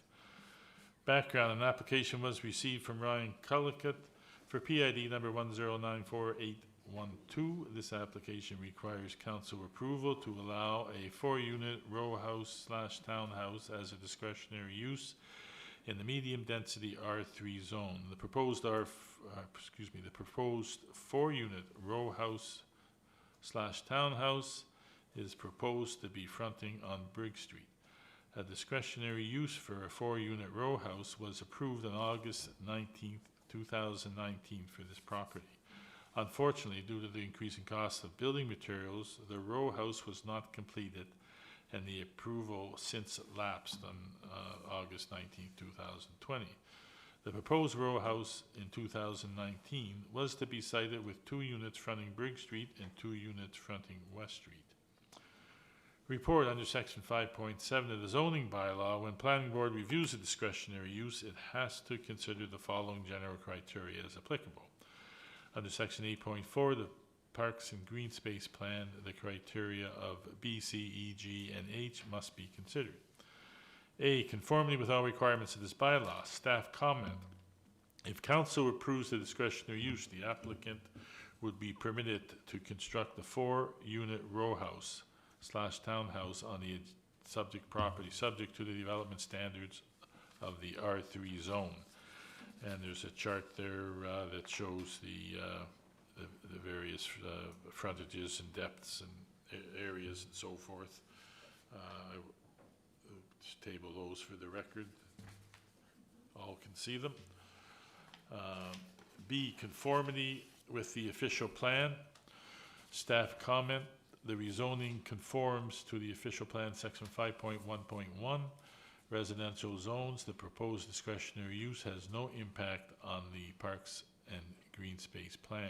Background: an application was received from Ryan Cullicut for PID number 1094812. This application requires council approval to allow a 4-unit row house/townhouse as a discretionary use in the medium density R3 zone. The proposed 4-unit row house/townhouse is proposed to be fronting on Briggs Street. A discretionary use for a 4-unit row house was approved on August 19th, 2019 for this property. Unfortunately, due to the increasing cost of building materials, the row house was not completed, and the approval since lapsed on August 19, 2020. The proposed row house in 2019 was to be sited with 2 units fronting Briggs Street and 2 units fronting West Street. Report under section 5.7 of the zoning bylaw: when planning board reviews a discretionary use, it has to consider the following general criteria as applicable. Under section 8.4, the Parks and Green Space Plan, the criteria of B, C, E, G, and H must be considered. A, conformity with all requirements of this bylaw. Staff comment: if council approves the discretionary use, the applicant would be permitted to construct the 4-unit row house/townhouse on the subject property, subject to the development standards of the R3 zone. And there's a chart there that shows the various frontages and depths and areas and so forth. I will just table those for the record. All can see them. B, conformity with the official plan. Staff comment, the rezoning conforms to the official plan section 5.1.1. Residential zones, the proposed discretionary use has no impact on the parks and green space plan.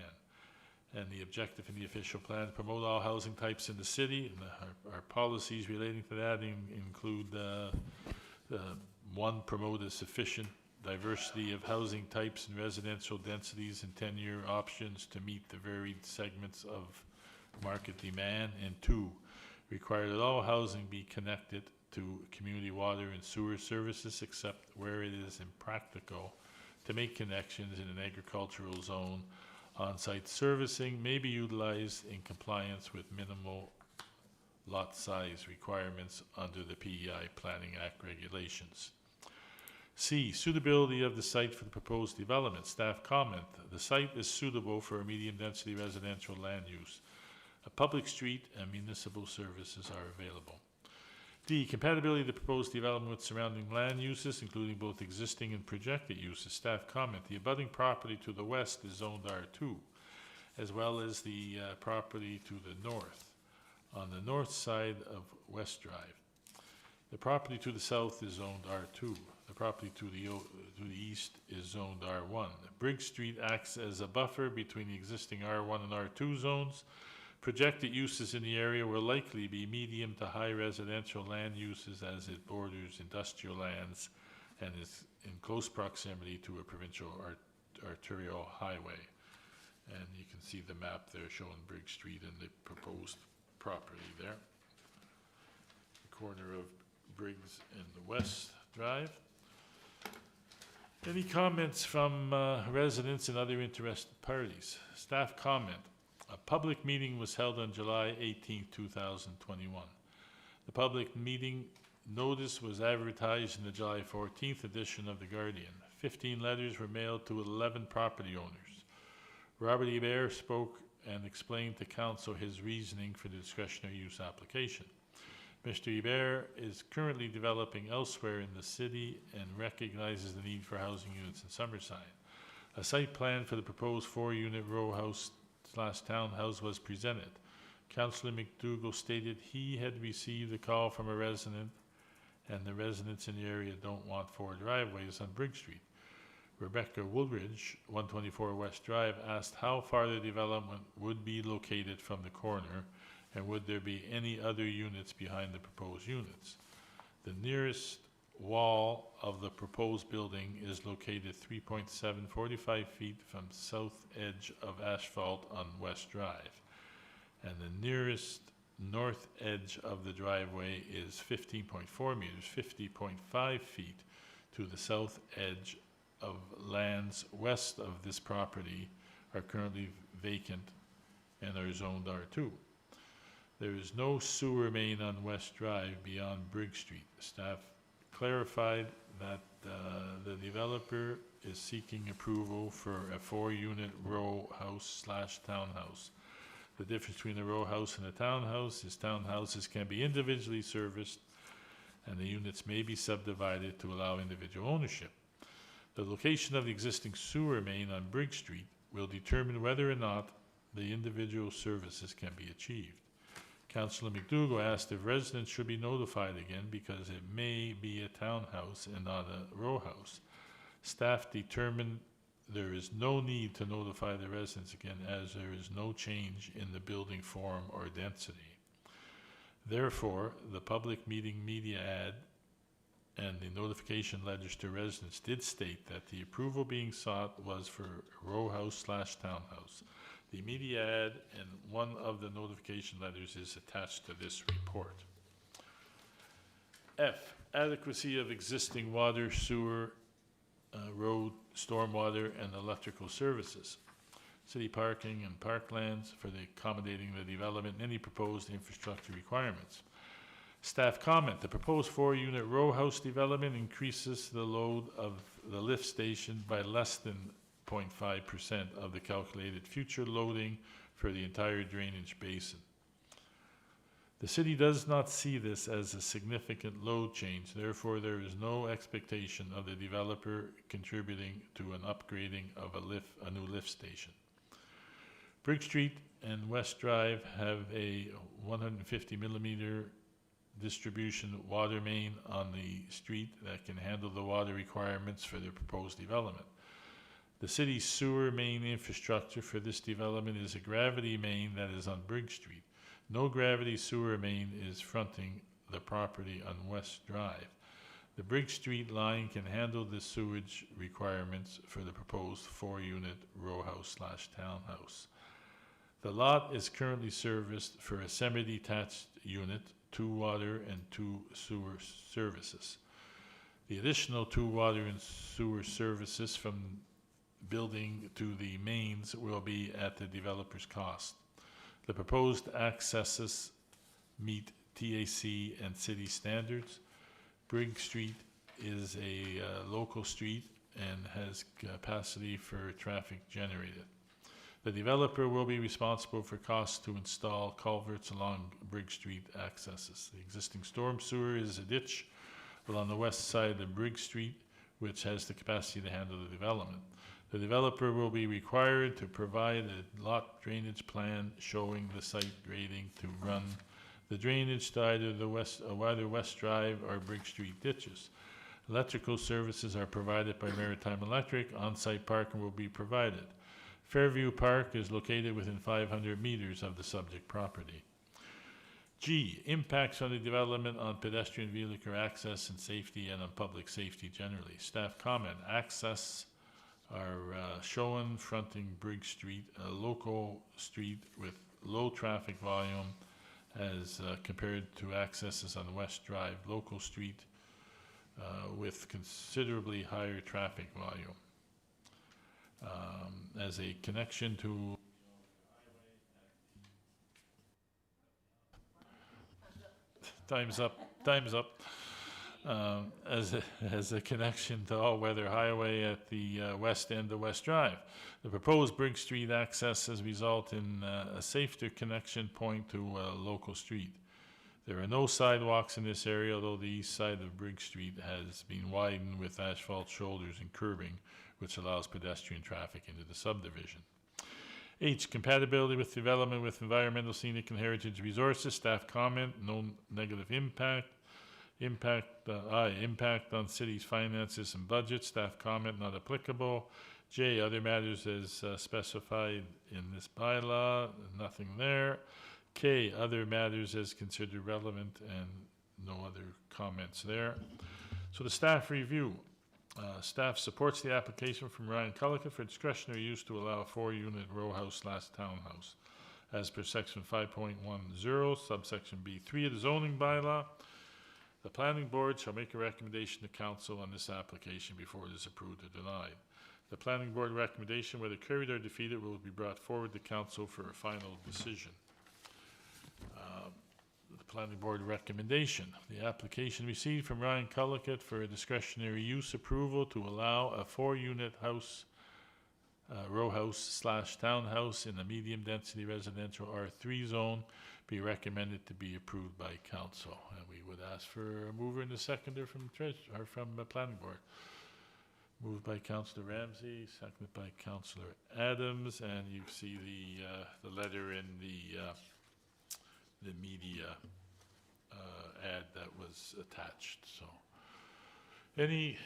And the objective in the official plan to promote all housing types in the city, and our policies relating to that include one, promote a sufficient diversity of housing types and residential densities and 10-year options to meet the varied segments of market demand, and 2, require that all housing be connected to community water and sewer services except where it is impractical to make connections in an agricultural zone. On-site servicing may be utilized in compliance with minimal lot size requirements under the PEI Planning Act regulations. C, suitability of the site for the proposed development. Staff comment, the site is suitable for a medium-density residential land use. A public street and municipal services are available. D, compatibility of the proposed development with surrounding land uses, including both existing and projected uses. Staff comment, the abutting property to the west is zoned R2, as well as the property to the north, on the north side of West Drive. The property to the south is zoned R2. The property to the east is zoned R1. Briggs Street acts as a buffer between the existing R1 and R2 zones. Projected uses in the area will likely be medium to high residential land uses as it borders industrial lands and is in close proximity to a provincial arterial highway. And you can see the map there showing Briggs Street and the proposed property there. The corner of Briggs and the West Drive. Any comments from residents and other interested parties? Staff comment. A public meeting was held on July 18, 2021. The public meeting notice was advertised in the July 14th edition of The Guardian. 15 letters were mailed to 11 property owners. Robert Hebert spoke and explained to council his reasoning for the discretionary use application. Mr. Hebert is currently developing elsewhere in the city and recognizes the need for housing units in Summerside. A site plan for the proposed 4-unit row house/townhouse was presented. Councillor McDougall stated he had received a call from a resident and the residents in the area don't want 4 driveways on Briggs Street. Rebecca Woolridge, 124 West Drive, asked how far the development would be located from the corner and would there be any other units behind the proposed units. The nearest wall of the proposed building is located 3.745 feet from south edge of asphalt on West Drive, and the nearest north edge of the driveway is 15.4 meters, 50.5 feet to the south edge of lands west of this property are currently vacant and are zoned R2. There is no sewer main on West Drive beyond Briggs Street. Staff clarified that the developer is seeking approval for a 4-unit row house/townhouse. The difference between a row house and a townhouse is townhouses can be individually serviced and the units may be subdivided to allow individual ownership. The location of the existing sewer main on Briggs Street will determine whether or not the individual services can be achieved. Councillor McDougall asked if residents should be notified again because it may be a townhouse and not a row house. Staff determined there is no need to notify the residents again as there is no change in the building form or density. Therefore, the public meeting media ad and the notification letters to residents did state that the approval being sought was for row house/townhouse. The media ad and one of the notification letters is attached to this report. F, adequacy of existing water, sewer, road, stormwater, and electrical services. City parking and parklands for the accommodating the development and any proposed infrastructure requirements. Staff comment, the proposed 4-unit row house development increases the load of the lift station by less than 0.5% of the calculated future loading for the entire drainage basin. The city does not see this as a significant load change, therefore there is no expectation of the developer contributing to an upgrading of a new lift station. Briggs Street and West Drive have a 150 millimeter distribution water main on the street that can handle the water requirements for the proposed development. The city's sewer main infrastructure for this development is a gravity main that is on Briggs Street. No gravity sewer main is fronting the property on West Drive. The Briggs Street line can handle the sewage requirements for the proposed 4-unit row house/townhouse. The lot is currently serviced for a semi-detached unit, 2 water and 2 sewer services. The additional 2 water and sewer services from building to the mains will be at the developer's cost. The proposed accesses meet TAC and city standards. Briggs Street is a local street and has capacity for traffic generated. The developer will be responsible for costs to install culverts along Briggs Street accesses. The existing storm sewer is a ditch along the west side of Briggs Street, which has the capacity to handle the development. The developer will be required to provide a lot drainage plan showing the site grading to run the drainage to either West Drive or Briggs Street ditches. Electrical services are provided by Maritime Electric. On-site parking will be provided. Fairview Park is located within 500 meters of the subject property. G, impacts on the development on pedestrian vehicular access and safety and on public safety generally. Staff comment, access are shown fronting Briggs Street, a local street with low traffic volume as compared to accesses on West Drive, local street with considerably higher traffic volume. As a connection to time's up. As a connection to all-weather highway at the west end of West Drive. The proposed Briggs Street accesses result in a safer connection point to a local street. There are no sidewalks in this area, although the east side of Briggs Street has been widened with asphalt shoulders and curbing, which allows pedestrian traffic into the subdivision. H, compatibility with development with environmental, scenic, and heritage resources. Staff comment, no negative impact. Impact on city's finances and budget. Staff comment, not applicable. J, other matters as specified in this bylaw, nothing there. K, other matters as considered relevant, and no other comments there. So the staff review. Staff supports the application from Ryan Cullican for discretionary use to allow a 4-unit row house/townhouse as per section 5.10, subsection B3 of the zoning bylaw. The planning board shall make a recommendation to council on this application before it is approved or denied. The planning board recommendation, whether carried or defeated, will be brought forward to council for a final decision. The planning board recommendation. The application received from Ryan Cullican for a discretionary use approval to allow a 4-unit house, row house/townhouse in the medium density residential R3 zone be recommended to be approved by council. And we would ask for a mover and a seconder from the planning board. Moved by Councillor Ramsey, seconded by Councillor Adams, and you see the letter in the media ad that was attached. So, any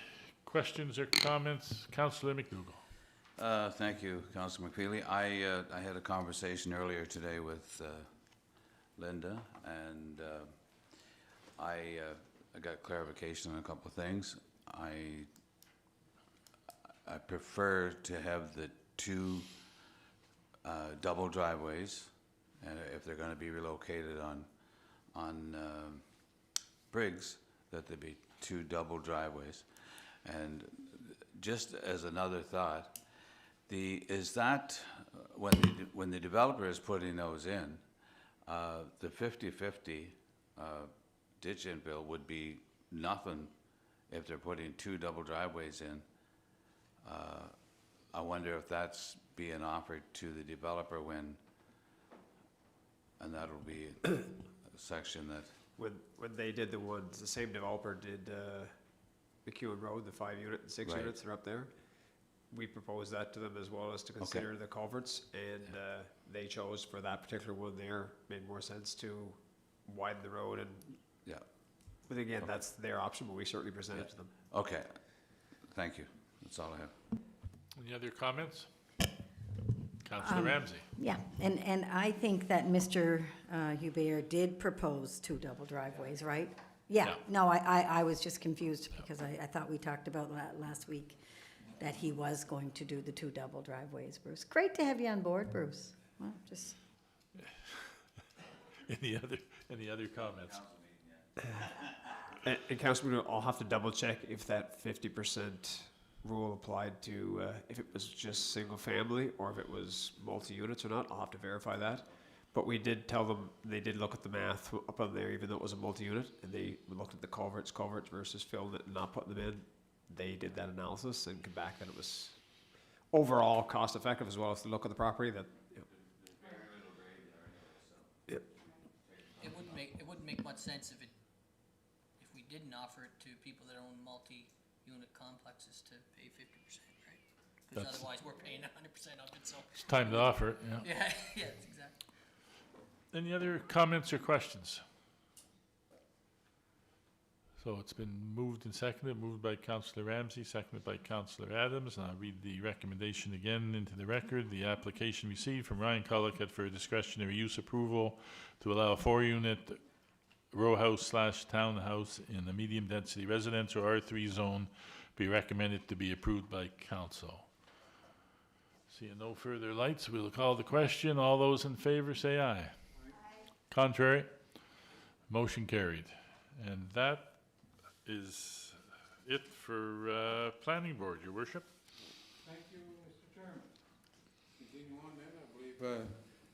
questions or comments, Councillor McDougall? Thank you, Councillor McFeely. I had a conversation earlier today with Linda, and I got clarification on a couple of things. I prefer to have the 2 double driveways, and if they're going to be relocated on Briggs, that there be 2 double driveways. And just as another thought, is that when the developer is putting those in, the 50-50 ditch infill would be nothing if they're putting 2 double driveways in. I wonder if that's being offered to the developer and that'll be a section that, When they did the ones, the same developer did McEwen Road, the 5 unit and 6 Right. units are up there. We proposed that to them as well as to consider the culverts, and they chose for that particular one there, made more sense to widen the road and, yeah, but again, that's their option, but we certainly present it to them. okay. Thank you. That's all I have. Any other comments? Councillor Ramsey. Yeah, and I think that Mr. Hubert did propose 2 double driveways, right? Yeah, Yeah. no, I was just confused because I thought we talked about that last week, that he was going to do the 2 double driveways, Bruce. Great to have you on board, Bruce. Well, just, Any other comments? And Councilman, I'll have to double check if that 50% rule applied to, if it was just single family or if it was multi-units or not. I'll have to verify that. But we did tell them, they did look at the math up on there, even though it was a multi-unit, and they looked at the culverts versus filling it and not putting them in. They did that analysis and came back that it was overall cost effective, as well as the look of the property that, It wouldn't make much sense if we didn't offer it to people that own multi-unit complexes to pay 50%, right? Because That's- otherwise, we're paying 100% of it, so, It's time to offer it, yeah. yeah, yeah, exactly. Any other comments or questions? So it's been moved and seconded, moved by Councillor Ramsey, seconded by Councillor Adams, and I'll read the recommendation again into the record. The application received from Ryan Collicutt for discretionary use approval to allow a 4-unit row house / townhouse in the medium-density residential R3 zone be recommended to be approved by council. Seeing no further lights, we'll call the question. All those in favor say aye. Contrary? Motion carried. And that is it for planning board, your worship. Thank you, Mr. Chairman. Continue on then, I believe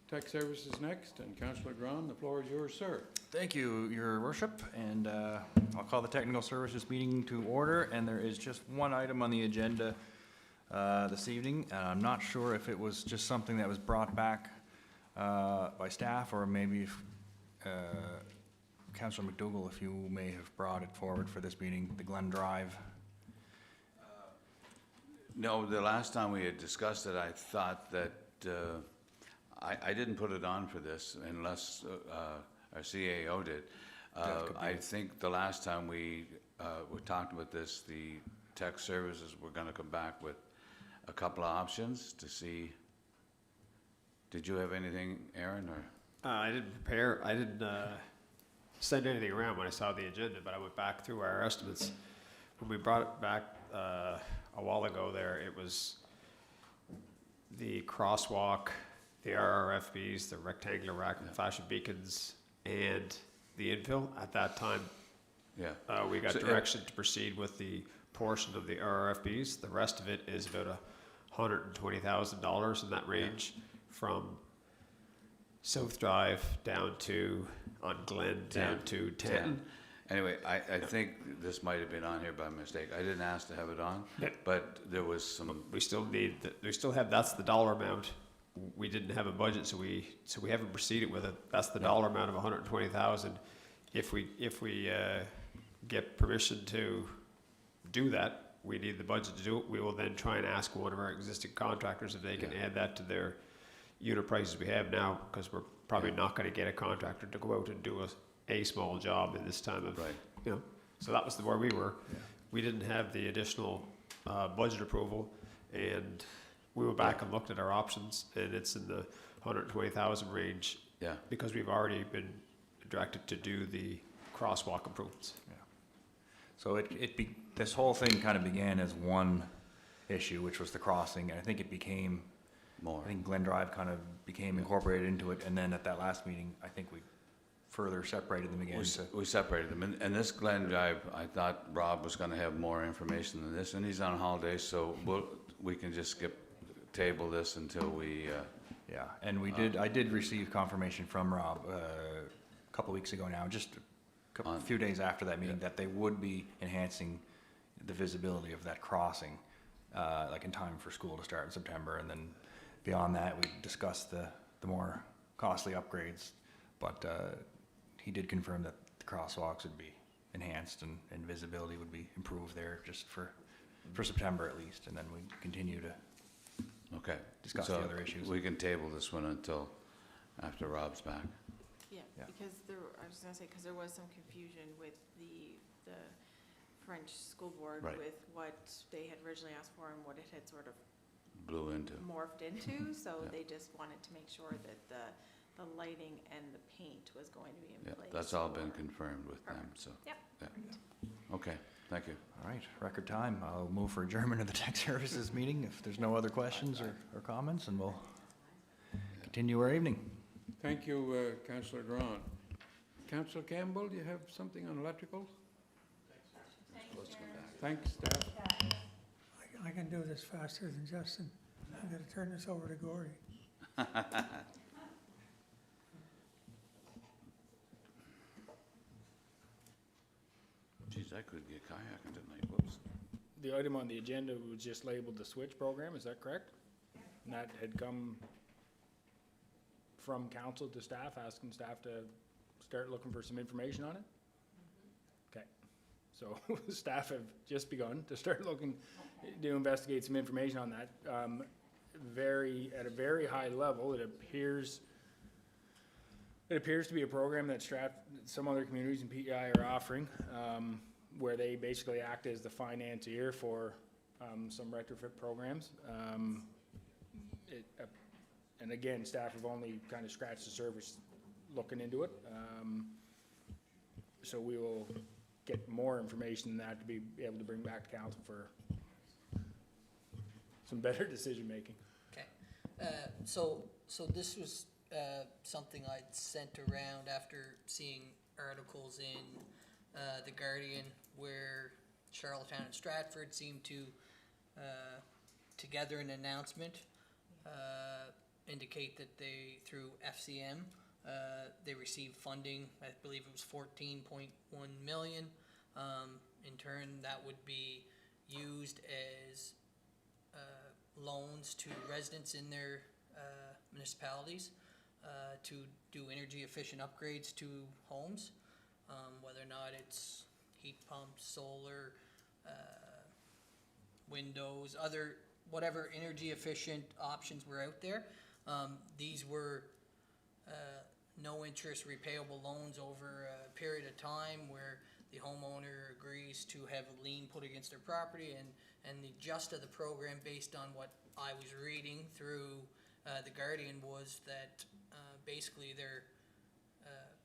Tech Services next, and Councillor Graham, the floor is yours, sir. Thank you, Your Worship, and I'll call the Technical Services meeting to order, and there is just one item on the agenda this evening. I'm not sure if it was just something that was brought back by staff, or maybe Councillor McDougall, if you may have brought it forward for this meeting, the Glen Drive. No, the last time we had discussed it, I thought that, I didn't put it on for this unless our CAO did. I think the last time we talked about this, the tech services were gonna come back with a couple of options to see. Did you have anything, Aaron, or? I didn't send anything around when I saw the agenda, but I went back through our estimates. When we brought it back a while ago there, it was the crosswalk, the RRFBs, the rectangular rack and flashing beacons, and the infill. At that time, Yeah. we got So, direction to proceed with the portion of the RRFBs. The rest of it is about $120,000 in that range, from South Drive down to, on Glen, down to 10. Anyway, I think this might have been on here by mistake. I didn't ask to have it on, Yeah. but there was some, We still need, that's the dollar amount. We didn't have a budget, so we haven't proceeded with it. That's the dollar amount of 120,000. If we get permission to do that, we need the budget to do it. We will then try and ask one of our existing contractors if they can add that to their unit prices we have now, because we're probably not gonna get a contractor to go out and do a small job in this time of, Right. you know. So that was where we were. We didn't have the additional budget approval, and we went back and looked at our options, and it's in the 120,000 range, yeah. because we've already been directed to do the crosswalk improvements. So this whole thing kind of began as one issue, which was the crossing, and I think it became, More. I think Glen Drive kind of became incorporated into it, and then at that last meeting, I think we further separated them again. We separated them, and this Glen Drive, I thought Rob was gonna have more information than this, and he's on holiday, so we can just table this until we, Yeah, and I did receive confirmation from Rob a couple weeks ago now, just a few days after that meeting, that they would be enhancing the visibility of that crossing, like in time for school to start in September. And then beyond that, we discussed the more costly upgrades. But he did confirm that the crosswalks would be enhanced and visibility would be improved there just for September at least. And then we'd continue to Okay. discuss So the other issues. we can table this one until after Rob's back. Yeah, Yeah. because I was gonna say, because there was some confusion with the French school board Right. with what they had originally asked for and what it had sort of Blew into. morphed into, so Yeah. they just wanted to make sure that the lighting and the paint was going to be in Yeah, place. that's all been for- confirmed with them, Perfect. so. Yep. Yeah. Okay, thank you. All right, record time. I'll move for adjournment of the tech services meeting if there's no other questions or comments, and we'll continue our evening. Thank you, Councillor Drawn. Councillor Campbell, do you have something on electrical? Thanks, staff. I can do this faster than Justin. I'm gonna turn this over to Gordy. Geez, I could get kayaking tonight, whoops. The item on the agenda was just labeled the switch program, is that correct? And that had come from council to staff, asking staff to start looking for some information on it? Okay, so staff have just begun to start looking, to investigate some information on that. At a very high level, it appears to be a program that some other communities in PEI are offering, where they basically act as the financier for some retrofit programs. And again, staff have only kind of scratched the surface looking into it. So we will get more information than that to be able to bring back to council for some better decision-making. Okay, so this was something I'd sent around after seeing articles in The Guardian where Charlottetown and Stratford seemed to together an announcement indicate that they, through FCM, they received funding. I believe it was 14.1 million. In turn, that would be used as loans to residents in their municipalities to do energy efficient upgrades to homes, whether or not it's heat pumps, solar, windows, whatever energy efficient options were out there. These were no interest repayable loans over a period of time where the homeowner agrees to have a lien put against their property, and the gist of the program, based on what I was reading through The Guardian, was that basically their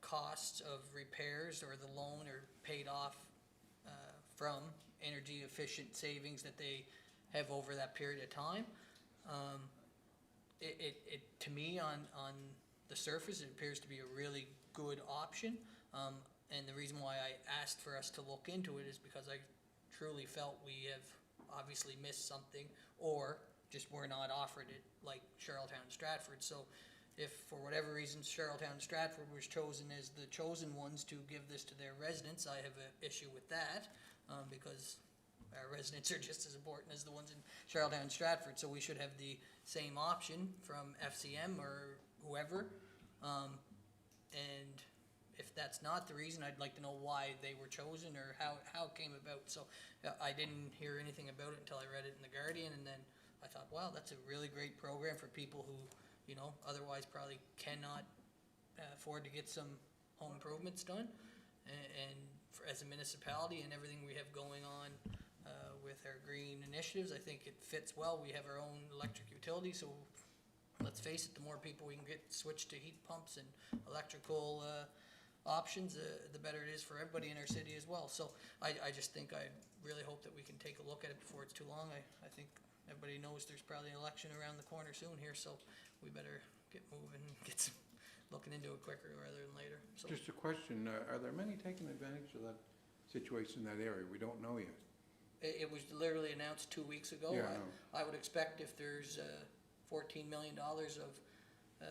costs of repairs or the loan are paid off from energy efficient savings that they have over that period of time. It to me, on the surface, it appears to be a really good option. And the reason why I asked for us to look into it is because I truly felt we have obviously missed something, or just were not offered it like Charlottetown and Stratford. So if for whatever reason Charlottetown and Stratford was chosen as the chosen ones to give this to their residents, I have an issue with that, because our residents are just as important as the ones in Charlottetown and Stratford, so we should have the same option from FCM or whoever. And if that's not the reason, I'd like to know why they were chosen or how it came about. So I didn't hear anything about it until I read it in The Guardian, and then I thought, wow, that's a really great program for people who, otherwise probably cannot afford to get some home improvements done. And as a municipality and everything we have going on with our green initiatives, I think it fits well. We have our own electric utility, so let's face it, the more people we can get switched to heat pumps and electrical options, the better it is for everybody in our city as well. So I just think, I really hope that we can take a look at it before it's too long. I think everybody knows there's probably an election around the corner soon here, so we better get moving and get some looking into it quicker rather than later. So Just a question, are there many taking advantage of that situation in that area? We don't know yet. it was literally announced 2 weeks ago. Yeah, I know. I would expect if there's $14 million of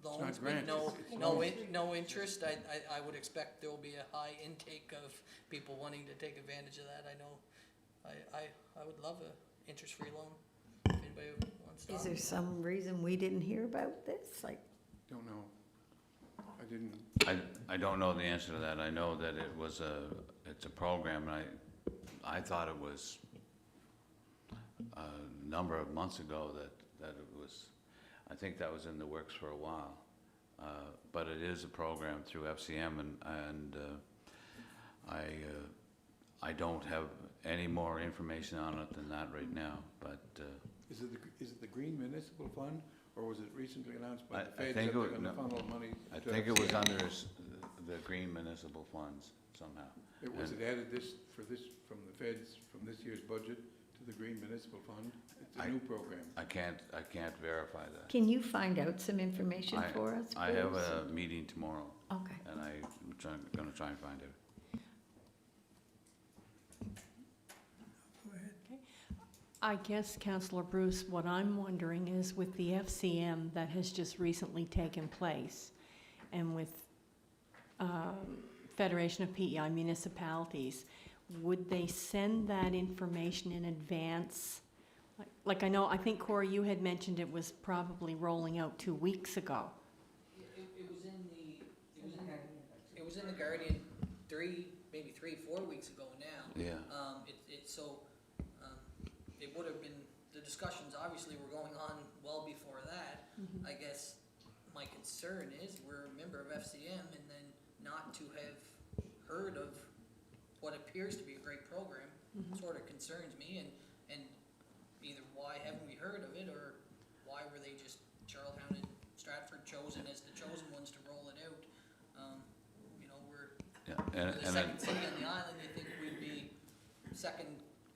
loans with granted, no, it's no, loans. no interest, I would expect there will be a high intake of people wanting to take advantage of that. I know, I would love a interest-free loan, if anybody wants to. Is there some reason we didn't hear about this? Like, Don't know. I didn't, I don't know the answer to that. I know that it's a program, and I thought it was a number of months ago that it was, I think that was in the works for a while. But it is a program through FCM, and I don't have any more information on it than that right now, but is it the Green Municipal Fund, or was it recently announced by the I feds that think they're it gonna was- funnel money? I to think it was FCM? under the Green Municipal Funds somehow. Was it added from the feds, from this year's budget to the Green Municipal Fund? It's a new program. I can't verify that. can you find out some information for us, please? I have a meeting tomorrow, Okay. and I'm gonna try and find out. Go ahead. I guess, Councillor Bruce, what I'm wondering is with the FCM that has just recently taken place, and with Federation of PEI Municipalities, would they send that information in advance? Like I know, I think Corey, you had mentioned it was probably rolling out 2 weeks ago. It was in the Guardian 4 weeks ago now. Yeah. It would have been, the discussions obviously were going on well before that. I guess my concern is we're a member of FCM, and then not to have heard of what appears to be a great program sort of concerns me, and either why haven't we heard of it, or why were they just Charlottetown and Stratford chosen as the chosen ones to roll it out? Yeah, We're the second city on the island. You think we'd be second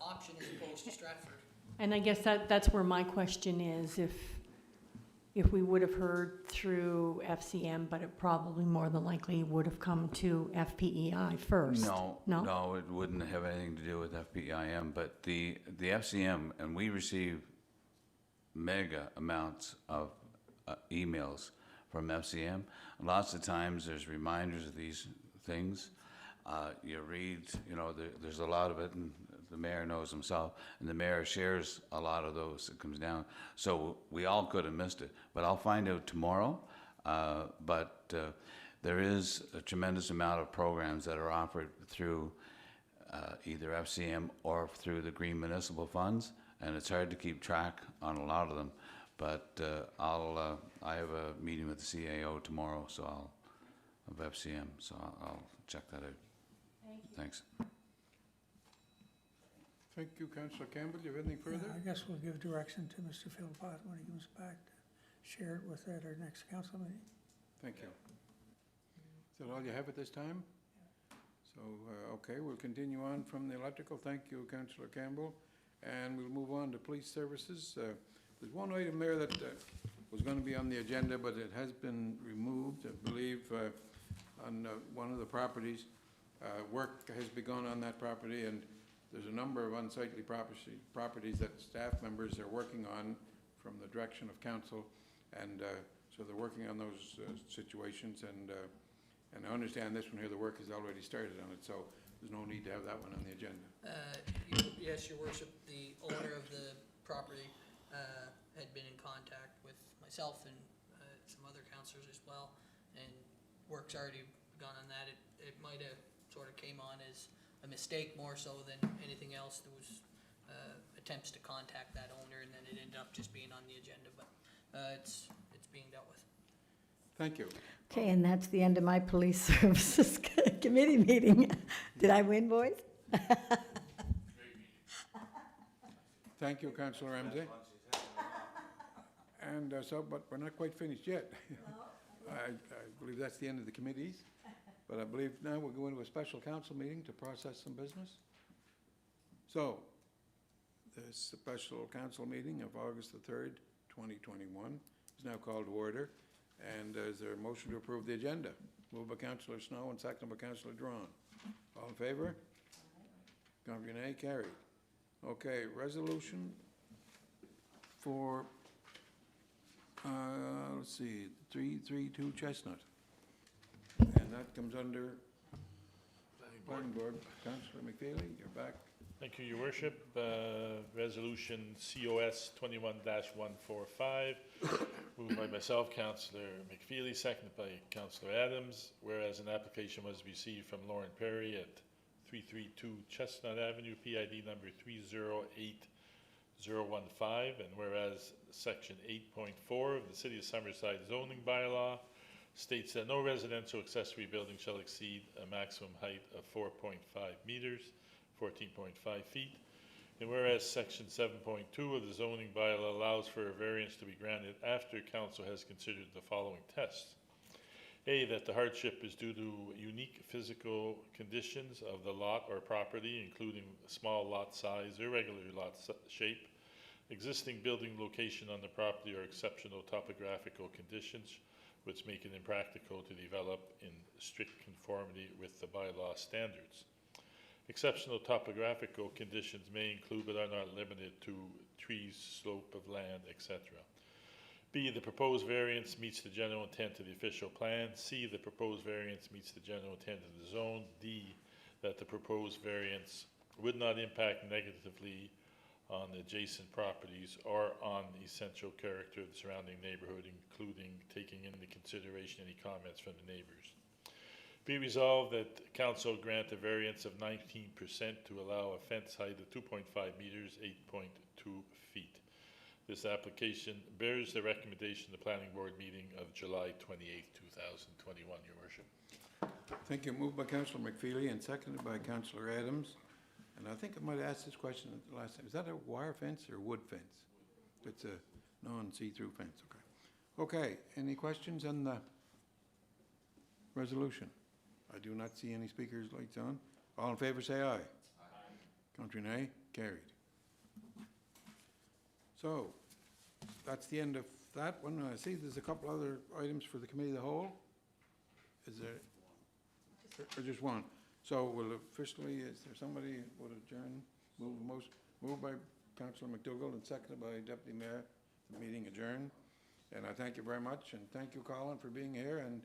option as opposed to Stratford? And I guess that's where my question is, if we would have heard through FCM, but it probably more than likely would have come to FPEI first. No, it wouldn't have anything to do with FPIM, but the FCM, and we receive mega amounts of emails from FCM. Lots of times there's reminders of these things. You read, there's a lot of it, and the mayor knows himself, and the mayor shares a lot of those that comes down. So we all could have missed it, but I'll find out tomorrow. But there is a tremendous amount of programs that are offered through either FCM or through the Green Municipal Funds, and it's hard to keep track on a lot of them. But I have a meeting with the CAO tomorrow, of FCM, so I'll check that out. Thank you. Thanks. Thank you, Councillor Campbell. Do you have anything further? I guess we'll give direction to Mr. Philpott when he comes back to share it with at our next council meeting. Thank you. Is that all you have at this time? So, okay, we'll continue on from the electrical. Thank you, Councillor Campbell. And we'll move on to police services. There's one item there that was going to be on the agenda, but it has been removed, I believe, on one of the properties. Work has begun on that property, and there's a number of unsightly properties that staff members are working on from the direction of council, and so they're working on those situations, and I understand this one here, the work has already started on it, so there's no need to have that one on the agenda. Yes, Your Worship, the owner of the property had been in contact with myself and some other councillors as well, and work's already begun on that. It might have sort of came on as a mistake more so than anything else. There was attempts to contact that owner, and then it ended up just being on the agenda, but it's being dealt with. Thank you. Okay, and that's the end of my police services committee meeting. Did I win, boys? Thank you, Councillor Ramsey. And but we're not quite finished yet. I believe that's the end of the committees, but I believe now we'll go into a special council meeting to process some business. So, the special council meeting of August the 3rd, 2021 is now called to order. And is there a motion to approve the agenda? Moved by Councillor Snow and seconded by Councillor Drawn. All in favor? Contrary nay, carried. Okay, resolution for Let's see, 332 Chestnut. And that comes under Planning Board. Councillor McFeely, you're back. Thank you, Your Worship. Resolution COS 21-145, moved by myself, Councillor McFeely, seconded by Councillor Adams, whereas an application was received from Lauren Perry at 332 Chestnut Avenue, PID number 308015, and whereas Section 8.4 of the City of Summerside zoning bylaw states that no residential accessory building shall exceed a maximum height of 4.5 meters, 14.5 feet. And whereas Section 7.2 of the zoning bylaw allows for a variance to be granted after council has considered the following tests. A, that the hardship is due to unique physical conditions of the lot or property, including small lot size, irregular lot shape, existing building location on the property, or exceptional topographical conditions which make it impractical to develop in strict conformity with the bylaw standards. Exceptional topographical conditions may include but are not limited to trees, slope of land, etc. B, the proposed variance meets the general intent of the official plan. C, the proposed variance meets the general intent of the zone. D, that the proposed variance would not impact negatively on adjacent properties or on the essential character of the surrounding neighborhood, including taking into consideration any comments from the neighbors. Be resolved that council grant a variance of 19% to allow a fence height of 2.5 meters, 8.2 feet. This application bears the recommendation of the Planning Board meeting of July 28, 2021, Your Worship. Thank you. Moved by Councillor McFeely and seconded by Councillor Adams. And I think I might have asked this question at the last time. Is that a wire fence or wood fence? It's a non-see-through fence, okay. Okay, any questions on the resolution? I do not see any speakers' lights on. All in favor say aye. Aye. Contrary nay? Carried. So, that's the end of that one. I see there's a couple other items for the Committee of the Whole. Is there? Or just one? So will officially, is there somebody who would adjourn? Moved by Councillor McDougall and seconded by Deputy Mayor, the meeting adjourned. And I thank you very much, and thank you, Colin, for being here, and